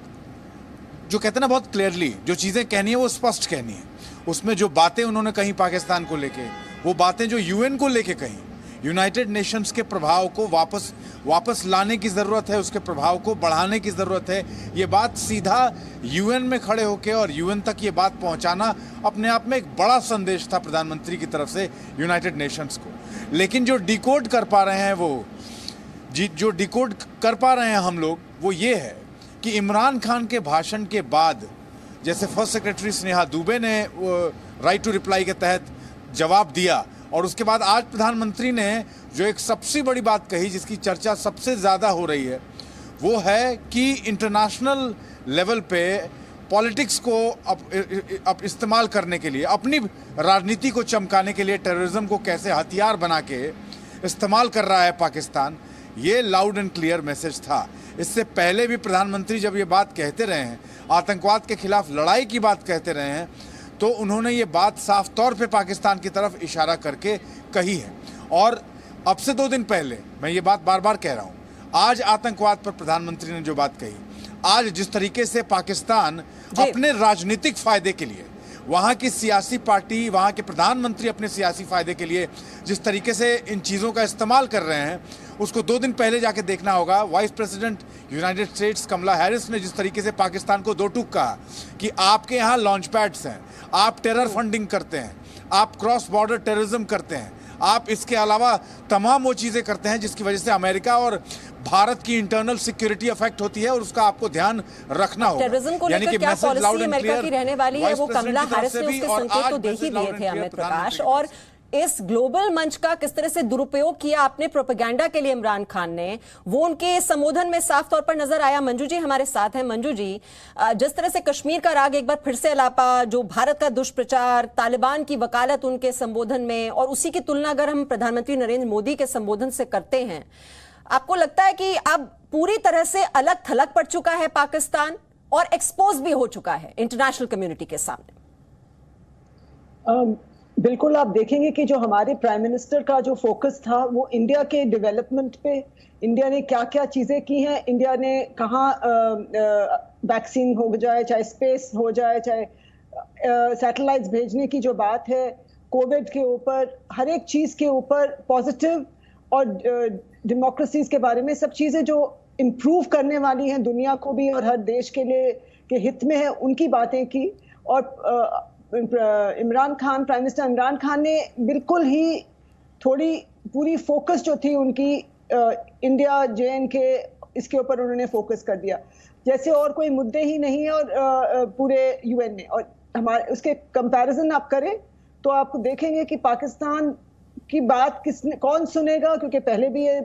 जो कहते हैं ना, बहुत क्लियरली जो चीज़ें कहनी है वो स्पष्ट कहनी है। उसमें जो बातें उन्होंने कही पाकिस्तान को लेके, वो बातें जो यूएन को लेके कही, यूनाइटेड नेशंस के प्रभाव को वापस लाने की ज़रूरत है, उसके प्रभाव को बढ़ाने की ज़रूरत है। ये बात सीधा यूएन में खड़े होकर और यूएन तक ये बात पहुंचाना अपने आप में एक बड़ा संदेश था प्रधानमंत्री की तरफ से यूनाइटेड नेशंस को। लेकिन जो डिकोड कर पा रहे हैं जो डिकोड कर पा रहे हैं हम लोग, वो ये है कि इमरान खान के भाषण के बाद जैसे फर्स्ट सेक्रेटरी स्नेहा दुबे ने राइट टू रिप्लाई के तहत जवाब दिया, और उसके बाद आज प्रधानमंत्री ने जो एक सबसे बड़ी बात कही जिसकी चर्चा सबसे ज़्यादा हो रही है, वो है कि इंटरनेशनल लेवल पे पॉलिटिक्स को अब इस्तेमाल करने के लिए, अपनी राजनीति को चमकाने के लिए टेररिज्म को कैसे हथियार बना के इस्तेमाल कर रहा है पाकिस्तान। ये लाउड एंड क्लियर मैसेज था। इससे पहले भी प्रधानमंत्री जब ये बात कहते रहे हैं, आतंकवाद के खिलाफ लड़ाई की बात कहते रहे हैं, तो उन्होंने ये बात साफ तौर पे पाकिस्तान की तरफ इशारा करके कही है। और अब से 2 दिन पहले, मैं ये बात बार बार कह रहा हूँ, आज आतंकवाद पर प्रधानमंत्री ने जो बात कही, आज जिस तरीके से पाकिस्तान अपने राजनीतिक फायदे के लिए, वहाँ की सियासी पार्टी, वहाँ के प्रधानमंत्री अपने सियासी फायदे के लिए जिस तरीके से इन चीज़ों का इस्तेमाल कर रहे हैं, उसको 2 दिन पहले जाके देखना होगा। वाइस प्रेसिडेंट यूनाइटेड स्टेट्स कमला हैरिस ने जिस तरीके से पाकिस्तान को 2 टूक कहा कि आपके यहाँ लॉन्च पैड्स हैं, आप टेरर फंडिंग करते हैं, आप क्रॉस बॉर्डर टेररिज्म करते हैं, आप इसके अलावा तमाम वो चीज़ें करते हैं जिसकी वजह से अमेरिका और भारत की इंटरनल सिक्योरिटी अफेक्ट होती है, और उसका आपको ध्यान रखना होगा। टेररिज्म को लेकर क्या पॉलिसी अमेरिका की रहने वाली है, वो कमला हैरिस ने उसके संकेत तो दे ही दिए थे अमित प्रकाश। और इस ग्लोबल मंच का किस तरह से दुरुपयोग किया आपने प्रोपेगेंडा के लिए इमरान खान ने, वो उनके संबोधन में साफ तौर पर नजर आया। मंजू जी हमारे साथ हैं। मंजू जी, जिस तरह से कश्मीर का राग एक बार फिर से अलापा, जो भारत का दुष्प्रचार, तालिबान की वकालत उनके संबोधन में, और उसी की तुलना अगर हम प्रधानमंत्री नरेंद्र मोदी के संबोधन से करते हैं, आपको लगता है कि अब पूरी तरह से अलग थलग पड़ चुका है पाकिस्तान और एक्सपोज भी हो चुका है इंटरनेशनल कम्युनिटी के सामने? बिल्कुल, आप देखेंगे कि जो हमारे प्राइम मिनिस्टर का जो फोकस था वो इंडिया के डेवलपमेंट पे, इंडिया ने क्या क्या चीज़ें की हैं, इंडिया ने कहाँ वैक्सीन हो जाए, चाहे स्पेस हो जाए, चाहे सैटेलाइट्स भेजने की जो बात है, कोविड के ऊपर, हर एक चीज़ के ऊपर पॉजिटिव, और डेमोक्रेसीज के बारे में सब चीज़ें जो इम्प्रूव करने वाली हैं दुनिया को भी और हर देश के लिए के हित में है, उनकी बातें की। और इमरान खान, प्राइम मिनिस्टर इमरान खान ने बिल्कुल ही थोड़ी पूरी फोकस जो थी उनकी इंडिया JNK इसके ऊपर उन्होंने फोकस कर दिया, जैसे और कोई मुद्दे ही नहीं है। और पूरे UN में, और हमारे उसके कंपैरिजन आप करें तो आप देखेंगे कि पाकिस्तान की बात कौन सुनेगा, क्योंकि पहले भी ये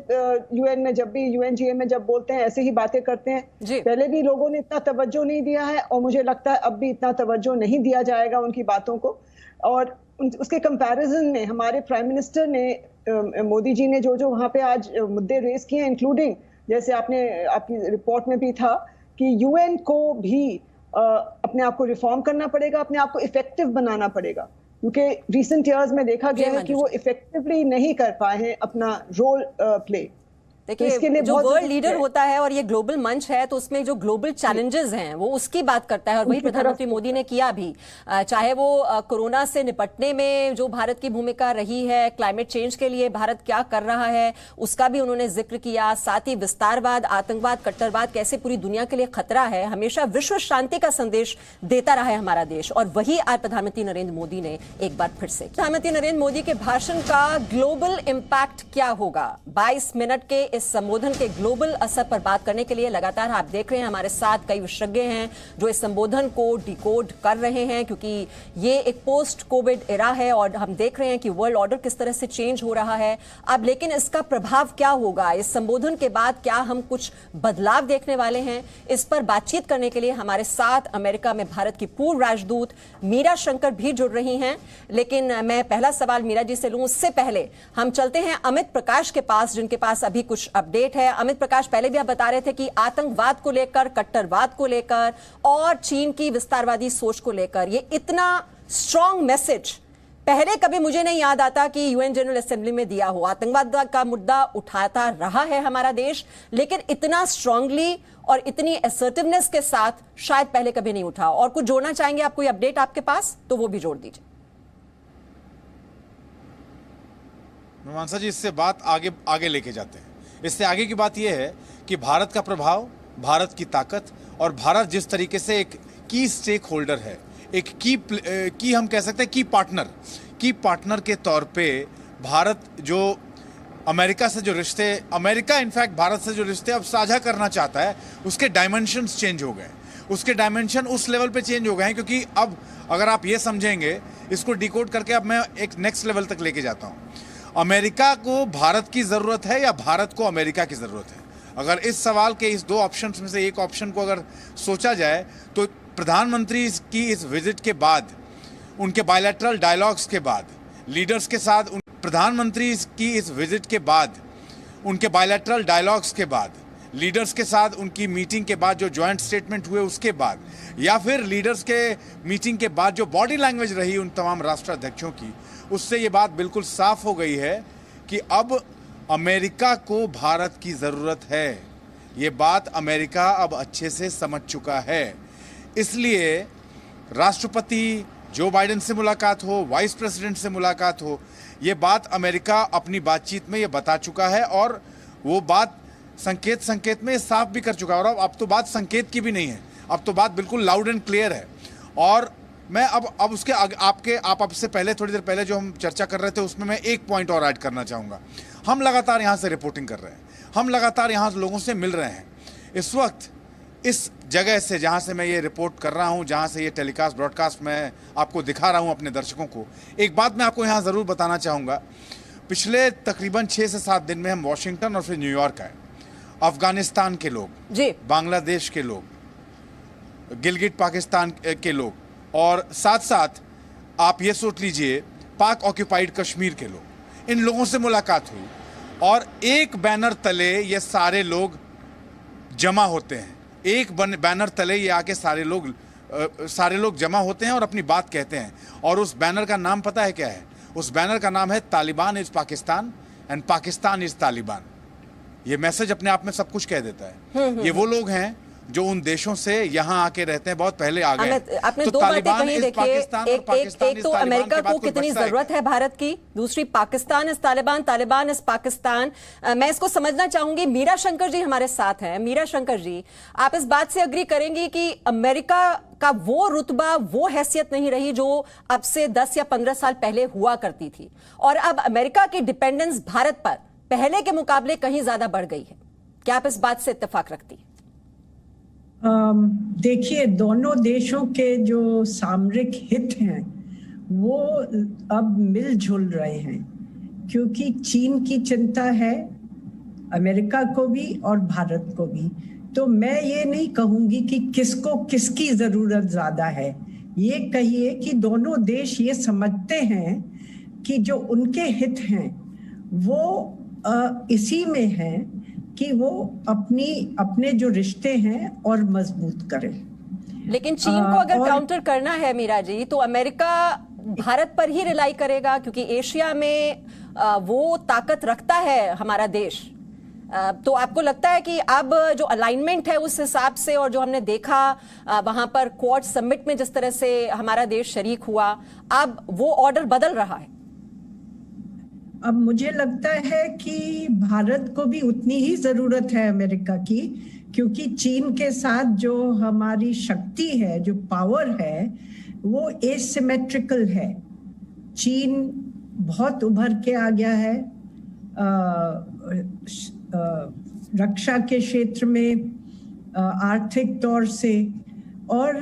UN में जब भी UNGA में जब बोलते हैं ऐसे ही बातें करते हैं, पहले भी लोगों ने इतना तवज्जो नहीं दिया है, और मुझे लगता है अब भी इतना तवज्जो नहीं दिया जाएगा उनकी बातों को। और उसके कंपैरिजन में हमारे प्राइम मिनिस्टर ने, मोदी जी ने जो जो वहाँ पे आज मुद्दे रेस किए हैं, इंक्लूडिंग जैसे आपकी रिपोर्ट में भी था कि UN को भी अपने आप को रिफॉर्म करना पड़ेगा, अपने आप को इफेक्टिव बनाना पड़ेगा, क्योंकि रिसेंट ईयर्स में देखा गया है कि वो इफेक्टिवली नहीं कर पाए हैं अपना रोल प्ले। देखिए, जो वर्ल्ड लीडर होता है और ये ग्लोबल मंच है, तो उसमें जो ग्लोबल चैलेंजेस हैं वो उसकी बात करता है, और वही प्रधानमंत्री मोदी ने किया भी। चाहे वो कोरोना से निपटने में जो भारत की भूमिका रही है, क्लाइमेट चेंज के लिए भारत क्या कर रहा है, उसका भी उन्होंने जिक्र किया। साथ ही विस्तारवाद, आतंकवाद, कट्टरवाद कैसे पूरी दुनिया के लिए खतरा है। हमेशा विश्व शांति का संदेश देता रहा है हमारा देश, और वही आज प्रधानमंत्री नरेंद्र मोदी ने एक बार फिर से। प्रधानमंत्री नरेंद्र मोदी के भाषण का ग्लोबल इम्पैक्ट क्या होगा? 22 मिनट के इस संबोधन के ग्लोबल असर पर बात करने के लिए लगातार आप देख रहे हैं हमारे साथ कई विशेषज्ञ हैं जो इस संबोधन को डिकोड कर रहे हैं, क्योंकि ये एक पोस्ट कोविड एरा है और हम देख रहे हैं कि वर्ल्ड ऑर्डर किस तरह से चेंज हो रहा है अब। लेकिन इसका प्रभाव क्या होगा? इस संबोधन के बाद क्या हम कुछ बदलाव देखने वाले हैं? इस पर बातचीत करने के लिए हमारे साथ अमेरिका में भारत की पूर्व राजदूत मीरा शंकर भी जुड़ रही हैं। लेकिन मैं पहला सवाल मीरा जी से लूं, उससे पहले हम चलते हैं अमित प्रकाश के पास, जिनके पास अभी कुछ अपडेट है। अमित प्रकाश, पहले भी आप बता रहे थे कि आतंकवाद को लेकर, कट्टरवाद को लेकर और चीन की विस्तारवादी सोच को लेकर ये इतना स्ट्रॉन्ग मैसेज पहले कभी मुझे नहीं याद आता कि UN जनरल असेंबली में दिया हो। आतंकवाद का मुद्दा उठाता रहा है हमारा देश, लेकिन इतना स्ट्रांगली और इतनी असर्टिवनेस के साथ शायद पहले कभी नहीं उठा। और कुछ जोड़ना चाहेंगे आप? कोई अपडेट आपके पास तो वो भी जोड़ दीजिए। मीमांसा जी, इससे बात आगे लेके जाते हैं। इससे आगे की बात यह है कि भारत का प्रभाव, भारत की ताकत, और भारत जिस तरीके से एक की स्टेक होल्डर है, एक की हम कह सकते हैं की पार्टनर के तौर पे भारत जो अमेरिका से जो रिश्ते, अमेरिका इनफैक्ट भारत से जो रिश्ते अब साझा करना चाहता है, उसके डायमेंशंस चेंज हो गए। उसके डायमेंशन उस लेवल पे चेंज हो गए हैं, क्योंकि अब अगर आप ये समझेंगे, इसको डिकोड करके अब मैं एक नेक्स्ट लेवल तक लेके जाता हूँ। अमेरिका को भारत की ज़रूरत है या भारत को अमेरिका की ज़रूरत है? अगर इस सवाल के इस दो ऑप्शंस में से एक ऑप्शन को अगर सोचा जाए, तो प्रधानमंत्री की इस विजिट के बाद, उनके बायलैटरल डायलॉग्स के बाद, लीडर्स के साथ, प्रधानमंत्री की इस विजिट के बाद, उनके बायलैटरल डायलॉग्स के बाद, लीडर्स के साथ उनकी मीटिंग के बाद जो जॉइंट स्टेटमेंट हुए उसके बाद, या फिर लीडर्स के मीटिंग के बाद जो बॉडी लैंग्वेज रही उन तमाम राष्ट्राध्यक्षों की, उससे ये बात बिल्कुल साफ हो गई है कि अब अमेरिका को भारत की ज़रूरत है। ये बात अमेरिका अब अच्छे से समझ चुका है। इसलिए राष्ट्रपति जो बाइडेन से मुलाकात हो, वाइस प्रेसिडेंट से मुलाकात हो, ये बात अमेरिका अपनी बातचीत में ये बता चुका है, और वो बात संकेत में साफ भी कर चुका है। और अब तो बात संकेत की भी नहीं है, अब तो बात बिल्कुल लाउड एंड क्लियर है। और मैं अब उसके आप से पहले, थोड़ी देर पहले जो हम चर्चा कर रहे थे, उसमें मैं एक पॉइंट और ऐड करना चाहूँगा। हम लगातार यहाँ से रिपोर्टिंग कर रहे हैं, हम लगातार यहाँ लोगों से मिल रहे हैं। इस वक्त इस जगह से जहाँ से मैं ये रिपोर्ट कर रहा हूँ, जहाँ से ये टेलीकास्ट ब्रॉडकास्ट मैं आपको दिखा रहा हूँ अपने दर्शकों को, एक बात मैं आपको यहाँ ज़रूर बताना चाहूँगा। पिछले तकरीबन 6 से 7 दिन में हम वॉशिंगटन और फिर न्यूयॉर्क आए। अफगानिस्तान के लोग, बांग्लादेश के लोग, गिलगिट पाकिस्तान के लोग, और साथ साथ आप ये सोच लीजिए पाक ऑक्यूपाइड कश्मीर के लोग, इन लोगों से मुलाकात हुई। और एक बैनर तले ये सारे लोग जमा होते हैं, एक बैनर तले ये आके सारे लोग जमा होते हैं और अपनी बात कहते हैं। और उस बैनर का नाम पता है क्या है? उस बैनर का नाम है Taliban is Pakistan and Pakistan is Taliban. ये मैसेज अपने आप में सब कुछ कह देता है। ये वो लोग हैं जो उन देशों से यहाँ आके रहते हैं, बहुत पहले आ गए। आपने तो दो बातें कही, देखिए एक तो तालिबान अमेरिका के बाद को कोई कितनी बचता है जरूरत है भारत की, दूसरी पाकिस्तान इस तालिबान, तालिबान इस पाकिस्तान। मैं इसको समझना चाहूंगी। मीरा शंकर जी हमारे साथ हैं। मीरा शंकर जी, आप इस बात से अग्री करेंगी कि अमेरिका का वो रुतबा, वो हैसियत नहीं रही जो अब से 10 या 15 साल पहले हुआ करती थी, और अब अमेरिका की डिपेंडेंस भारत पर पहले के मुकाबले कहीं ज्यादा बढ़ गई है? क्या आप इस बात से इत्तेफाक रखती हैं? देखिए, दोनों देशों के जो सामरिक हित हैं वो अब मिलजुल रहे हैं, क्योंकि चीन की चिंता है अमेरिका को भी और भारत को भी। तो मैं ये नहीं कहूंगी कि किसको किसकी जरूरत ज्यादा है, ये कहिए कि दोनों देश ये समझते हैं कि जो उनके हित हैं वो इसी में है कि वो अपने जो रिश्ते हैं और मजबूत करें। लेकिन चीन को अगर काउंटर करना है मीरा जी, तो अमेरिका भारत पर ही रिलाई करेगा, क्योंकि एशिया में वो ताकत रखता है हमारा देश। तो आपको लगता है कि अब जो अलाइनमेंट है उस हिसाब से, और जो हमने देखा वहां पर क्वाड समिट में जिस तरह से हमारा देश शरीक हुआ, अब वो ऑर्डर बदल रहा है? अब मुझे लगता है कि भारत को भी उतनी ही जरूरत है अमेरिका की, क्योंकि चीन के साथ जो हमारी शक्ति है, जो पावर है, वो एसिमेट्रिकल है। चीन बहुत उभर के आ गया है रक्षा के क्षेत्र में, आर्थिक तौर से, और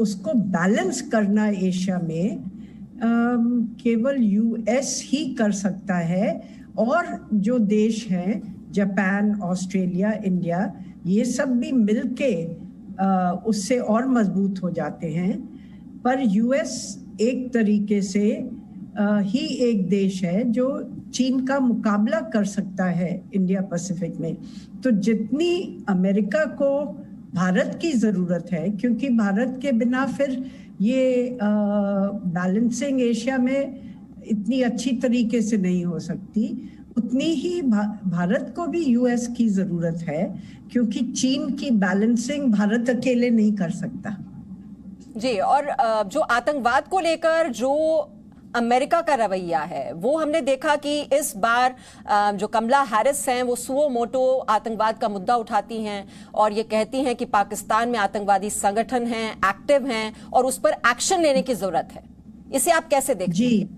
उसको बैलेंस करना एशिया में केवल यूएस ही कर सकता है, और जो देश हैं जापान, ऑस्ट्रेलिया, इंडिया, ये सब भी मिलके उससे और मजबूत हो जाते हैं। पर यूएस एक तरीके से ही एक देश है जो चीन का मुकाबला कर सकता है इंडिया पैसिफिक में। तो जितनी अमेरिका को भारत की जरूरत है, क्योंकि भारत के बिना फिर ये बैलेंसिंग एशिया में इतनी अच्छी तरीके से नहीं हो सकती, उतनी ही भारत को भी यूएस की जरूरत है, क्योंकि चीन की बैलेंसिंग भारत अकेले नहीं कर सकता। जी, और जो आतंकवाद को लेकर जो अमेरिका का रवैया है, वो हमने देखा कि इस बार जो कमला हैरिस हैं वो सुओ मोटो आतंकवाद का मुद्दा उठाती हैं और ये कहती हैं कि पाकिस्तान में आतंकवादी संगठन हैं, एक्टिव हैं और उस पर एक्शन लेने की जरूरत है। इसे आप कैसे देखते हैं?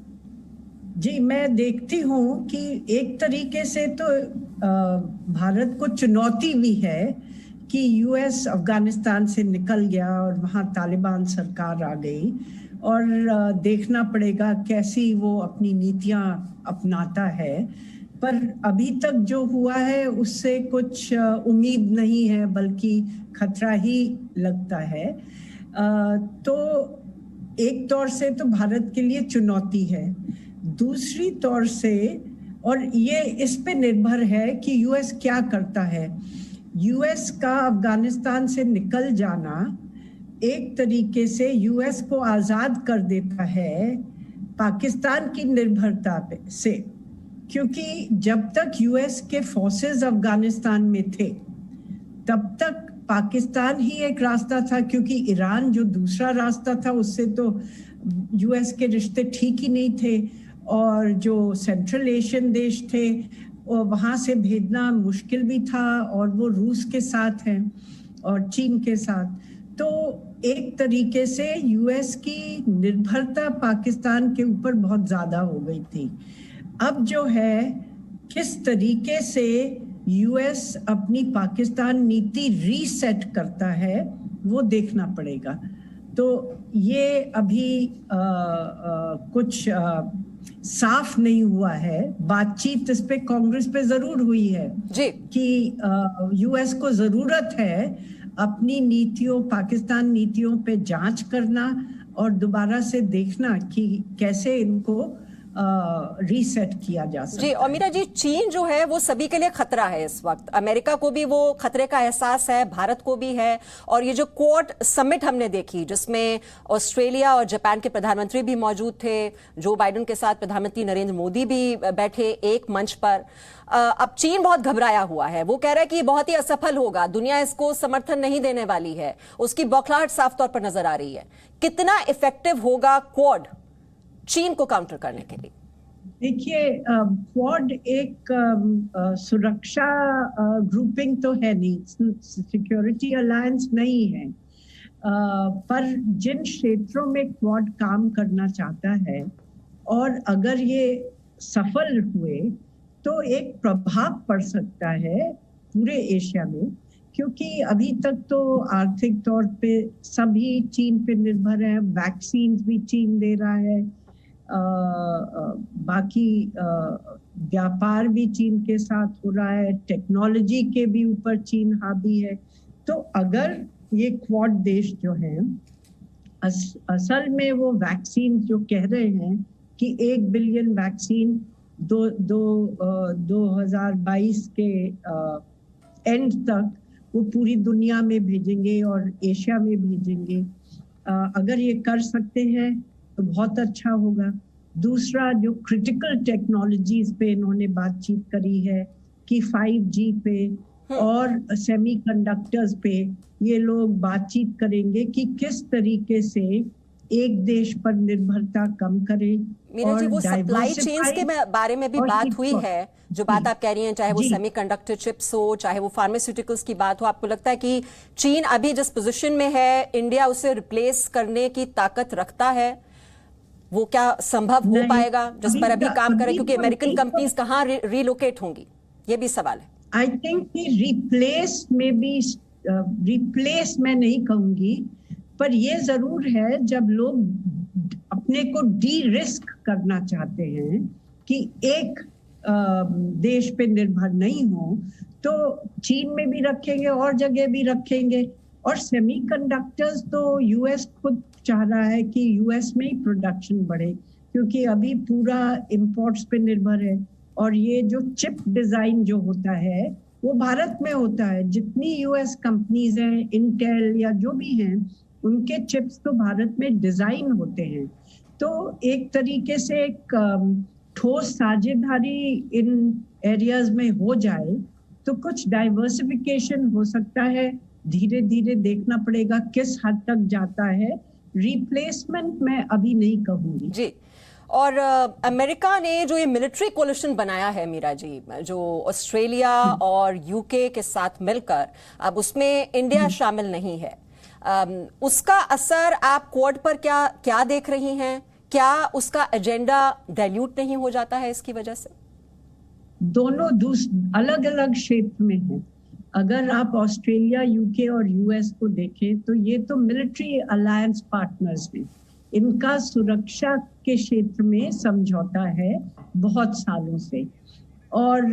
जी, मैं देखती हूँ कि एक तरीके से तो भारत को चुनौती भी है कि यूएस अफगानिस्तान से निकल गया और वहाँ तालिबान सरकार आ गई, और देखना पड़ेगा कैसी वो अपनी नीतियां अपनाता है। पर अभी तक जो हुआ है उससे कुछ उम्मीद नहीं है, बल्कि खतरा ही लगता है। तो एक तौर से तो भारत के लिए चुनौती है, दूसरी तौर से, और ये इस पे निर्भर है कि यूएस क्या करता है। यूएस का अफगानिस्तान से निकल जाना एक तरीके से यूएस को आजाद कर देता है पाकिस्तान की निर्भरता से, क्योंकि जब तक यूएस के फोर्सेस अफगानिस्तान में थे तब तक पाकिस्तान ही एक रास्ता था, क्योंकि ईरान जो दूसरा रास्ता था उससे तो यूएस के रिश्ते ठीक ही नहीं थे, और जो सेंट्रल एशियन देश थे वहाँ से भेजना मुश्किल भी था, और वो रूस के साथ हैं और चीन के साथ। तो एक तरीके से यूएस की निर्भरता पाकिस्तान के ऊपर बहुत ज्यादा हो गई थी। अब जो है किस तरीके से यूएस अपनी पाकिस्तान नीति रीसेट करता है वो देखना पड़ेगा। तो ये अभी कुछ साफ नहीं हुआ है। बातचीत इस पे कांग्रेस पे जरूर हुई है जी, कि यूएस को जरूरत है अपनी नीतियों, पाकिस्तान नीतियों पे जांच करना और दोबारा से देखना कि कैसे इनको रीसेट किया जा सकता जी। और मीरा जी, चीन जो है वो सभी के लिए खतरा है इस वक्त। अमेरिका को भी वो खतरे का एहसास है, भारत को भी है। और ये जो क्वाड समिट हमने देखी जिसमें ऑस्ट्रेलिया और जापान के प्रधानमंत्री भी मौजूद थे, जो बाइडेन के साथ प्रधानमंत्री नरेंद्र मोदी भी बैठे एक मंच पर। अब चीन बहुत घबराया हुआ है, वो कह रहा है कि बहुत ही असफल होगा, दुनिया इसको समर्थन नहीं देने वाली है, उसकी बौखलाहट साफ तौर पर नजर आ रही है। कितना इफेक्टिव होगा क्वाड चीन को काउंटर करने के लिए? देखिए, क्वाड एक सुरक्षा ग्रुपिंग तो है नहीं, सिक्योरिटी अलायंस नहीं है, पर जिन क्षेत्रों में क्वाड काम करना चाहता है और अगर ये सफल हुए तो एक प्रभाव पड़ सकता है पूरे एशिया में, क्योंकि अभी तक तो आर्थिक तौर पे सभी चीन पे निर्भर है, वैक्सीन भी चीन दे रहा है, बाकी व्यापार भी चीन के साथ हो रहा है, टेक्नोलॉजी के भी ऊपर चीन हावी है। तो अगर ये क्वाड देश जो हैं असल में वो वैक्सीन जो कह रहे हैं कि 1 बिलियन वैक्सीन 2022 के एंड तक वो पूरी दुनिया में भेजेंगे और एशिया में भेजेंगे, अगर ये कर सकते हैं तो बहुत अच्छा होगा। दूसरा, जो क्रिटिकल टेक्नोलॉजीज पे इन्होंने बातचीत करी है कि 5G पे और सेमीकंडक्टर्स पे ये लोग बातचीत करेंगे कि किस तरीके से एक देश पर निर्भरता कम करें। मीरा जी, वो सप्लाई चेन्स के बारे में भी बात हुई है, जो बात आप कह रही हैं, चाहे वो सेमीकंडक्टर चिप्स हो, चाहे वो फार्मास्यूटिकल्स की बात हो। आपको लगता है कि चीन अभी जिस पोजीशन में है, इंडिया उसे रिप्लेस करने की ताकत रखता है? वो क्या संभव हो पाएगा जिस पर अभी काम करें? क्योंकि अमेरिकन कंपनीज कहाँ रिलोकेट होंगी, ये भी सवाल है। आई थिंक कि रिप्लेस मैं नहीं कहूंगी, पर ये जरूर है जब लोग अपने को डी रिस्क करना चाहते हैं कि एक देश पे निर्भर नहीं हो, तो चीन में भी रखेंगे और जगह भी रखेंगे। और सेमीकंडक्टर्स तो यूएस खुद चाह रहा है कि यूएस में ही प्रोडक्शन बढ़े, क्योंकि अभी पूरा इंपोर्ट्स पे निर्भर है। और ये जो चिप डिजाइन जो होता है वो भारत में होता है। जितनी यूएस कंपनीज हैं, इंटेल या जो भी हैं, उनके चिप्स तो भारत में डिजाइन होते हैं। तो एक तरीके से एक ठोस साझेदारी इन एरियाज में हो जाए तो कुछ डाइवर्सिफिकेशन हो सकता है। धीरे धीरे देखना पड़ेगा किस हद तक जाता है। रिप्लेसमेंट मैं अभी नहीं कहूंगी जी। और अमेरिका ने जो ये मिलिट्री कोलिशन बनाया है मीरा जी, जो ऑस्ट्रेलिया और यूके के साथ मिलकर, अब उसमें इंडिया शामिल नहीं है, उसका असर आप क्वाड पर क्या देख रही हैं? क्या उसका एजेंडा डाइल्यूट नहीं हो जाता है इसकी वजह से? दोनों अलग अलग क्षेत्र में है। अगर आप ऑस्ट्रेलिया, यूके और यूएस को देखें तो ये तो मिलिट्री अलायंस पार्टनर्स हैं। इनका सुरक्षा के क्षेत्र में समझौता है बहुत सालों से। और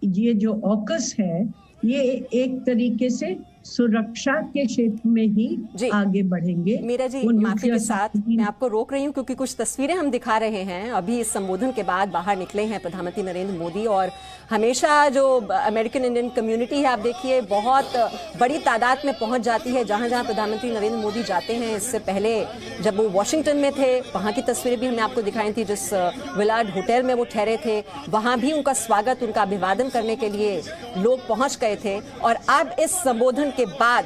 ये जो ऑकस है, ये एक तरीके से सुरक्षा के क्षेत्र में ही आगे बढ़ेंगे। मीरा जी, माफी के साथ मैं आपको रोक रही हूँ क्योंकि कुछ तस्वीरें हम दिखा रहे हैं। अभी इस संबोधन के बाद बाहर निकले हैं प्रधानमंत्री नरेंद्र मोदी, और हमेशा जो अमेरिकन इंडियन कम्युनिटी है, आप देखिए बहुत बड़ी तादाद में पहुंच जाती है जहां जहां प्रधानमंत्री नरेंद्र मोदी जाते हैं। इससे पहले जब वो वॉशिंगटन में थे, वहां की तस्वीरें भी हमने आपको दिखाई थी, जिस विलार्ड होटल में वो ठहरे थे, वहां भी उनका स्वागत, उनका अभिवादन करने के लिए लोग पहुंच गए थे। और अब इस संबोधन के बाद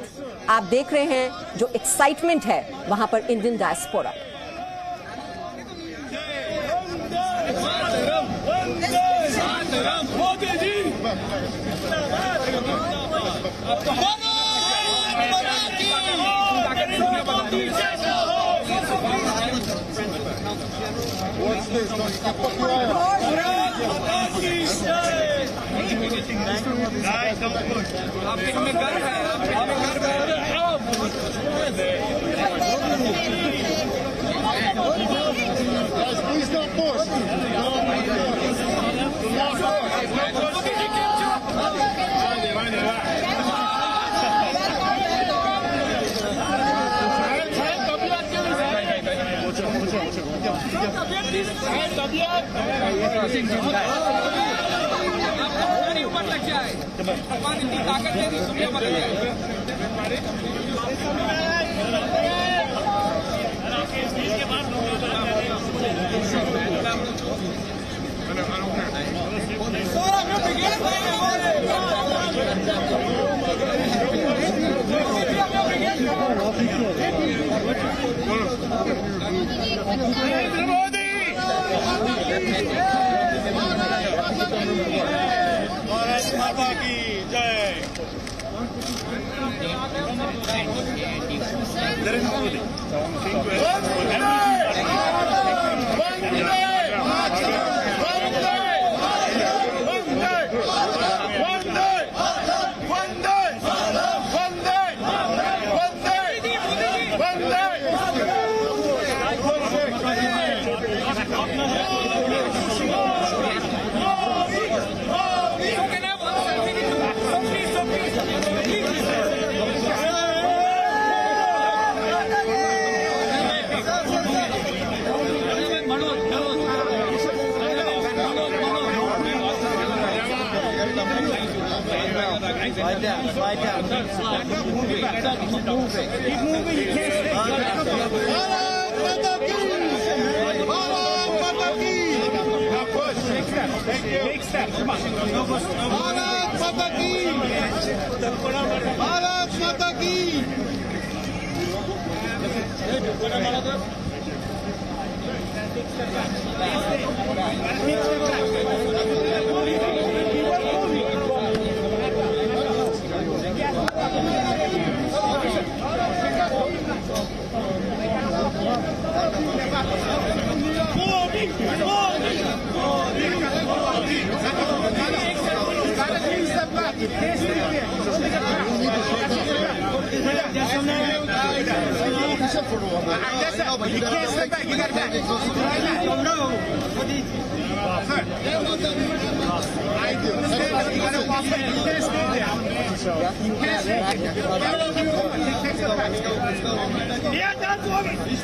आप देख रहे हैं जो एक्साइटमेंट है वहां पर इंडियन डायस्पोरा। तबियत भारत माता की जय। Narendra Modi. Slide down. Slide down. Keep moving. Keep moving. Keep moving. You can't stay. Bharat Mata ki! Bharat Mata ki! Now push. Big step. Thank you. Big step. Come on. Bharat Mata ki! Bharat Mata ki! You can't step back. You got to back. Sir. I do. You got to walk back. You can't stay there. You can't stay there. Take the back. Yeah, that's what it is.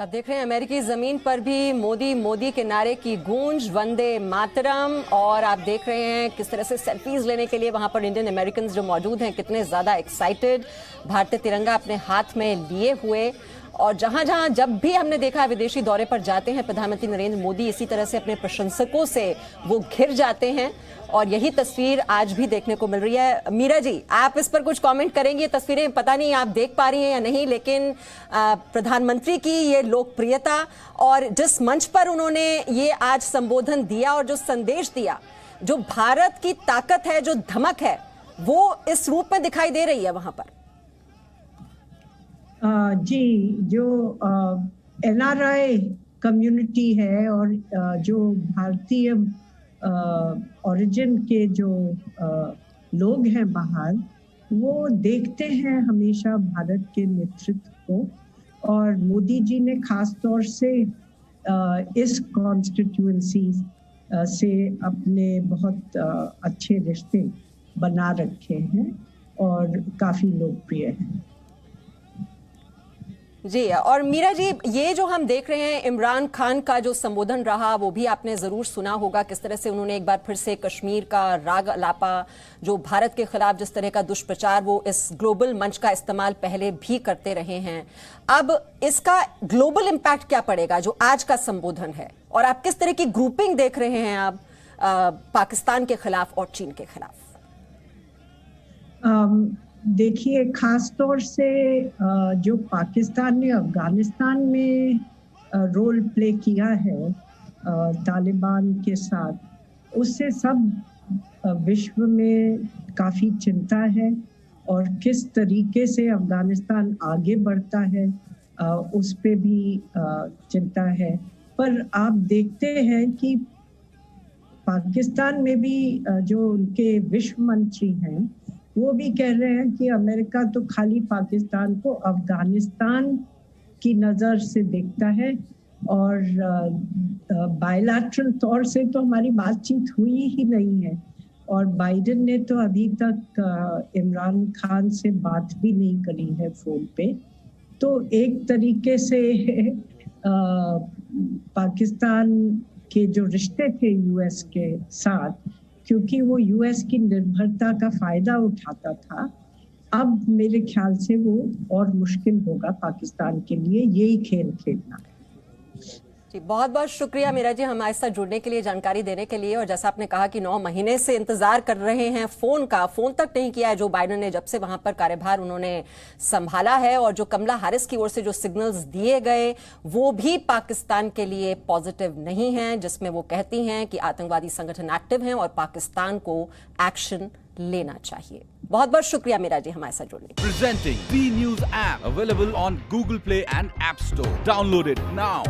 आप देख रहे हैं अमेरिकी जमीन पर भी मोदी मोदी के नारे की गूंज, वंदे मातरम। और आप देख रहे हैं किस तरह से सेल्फीज लेने के लिए वहां पर इंडियन अमेरिकन जो मौजूद हैं कितने ज्यादा एक्साइटेड, भारतीय तिरंगा अपने हाथ में लिए हुए। और जहां जहां जब भी हमने देखा विदेशी दौरे पर जाते हैं प्रधानमंत्री नरेंद्र मोदी इसी तरह से अपने प्रशंसकों से वो घिर जाते हैं और यही तस्वीर आज भी देखने को मिल रही है। मीरा जी, आप इस पर कुछ कमेंट करेंगे? ये तस्वीरें पता नहीं आप देख पा रही हैं या नहीं, लेकिन प्रधानमंत्री की ये लोकप्रियता और जिस मंच पर उन्होंने ये आज संबोधन दिया और जो संदेश दिया, जो भारत की ताकत है, जो धमक है, वो इस रूप में दिखाई दे रही है वहां पर। जी, जो NRI कम्युनिटी है और जो भारतीय ओरिजिन के जो लोग हैं बाहर, वो देखते हैं हमेशा भारत के नेतृत्व को। और मोदी जी ने खास तौर से इस कॉन्स्टिट्यूएंसी से अपने बहुत अच्छे रिश्ते बना रखे हैं और काफी लोकप्रिय हैं। जी, और मीरा जी, ये जो हम देख रहे हैं इमरान खान का जो संबोधन रहा वो भी आपने जरूर सुना होगा, किस तरह से उन्होंने एक बार फिर से कश्मीर का राग अलापा, जो भारत के खिलाफ जिस तरह का दुष्प्रचार वो इस ग्लोबल मंच का इस्तेमाल पहले भी करते रहे हैं। अब इसका ग्लोबल इम्पैक्ट क्या पड़ेगा जो आज का संबोधन है, और आप किस तरह की ग्रुपिंग देख रहे हैं आप पाकिस्तान के खिलाफ और चीन के खिलाफ? देखिए, खास तौर से जो पाकिस्तान ने अफगानिस्तान में रोल प्ले किया है, तालिबान के साथ, उससे सब विश्व में काफ़ी चिंता है और किस तरीके से अफगानिस्तान आगे बढ़ता है उस पे भी चिंता है। पर आप देखते हैं कि पाकिस्तान में भी जो उनके विश्व मंत्री हैं वो भी कह रहे हैं कि अमेरिका तो खाली पाकिस्तान को अफगानिस्तान की नज़र से देखता है और बायलैटरल तौर से तो हमारी बातचीत हुई ही नहीं है और बाइडेन ने तो अभी तक इमरान खान से बात भी नहीं करी है फ़ोन पे। तो एक तरीके से पाकिस्तान के जो रिश्ते थे यूएस के साथ, क्योंकि वो यूएस की निर्भरता का फ़ायदा उठाता था, अब मेरे ख्याल से वो और मुश्किल होगा पाकिस्तान के लिए यही खेल खेलना। जी बहुत बहुत शुक्रिया मीरा जी हमारे साथ जुड़ने के लिए, जानकारी देने के लिए। और जैसा आपने कहा कि 9 महीने से इंतजार कर रहे हैं फोन तक नहीं किया है जो बाइडेन ने जब से वहां पर कार्यभार उन्होंने संभाला है, और जो कमला हैरिस की ओर से जो सिग्नल्स दिए गए वो भी पाकिस्तान के लिए पॉजिटिव नहीं हैं, जिसमें वो कहती हैं कि आतंकवादी संगठन एक्टिव हैं और पाकिस्तान को एक्शन लेना चाहिए। बहुत बहुत शुक्रिया मीरा जी हमारे साथ जुड़ने के लिए। Presenting B News app available on Google Play and App Store. Download it now.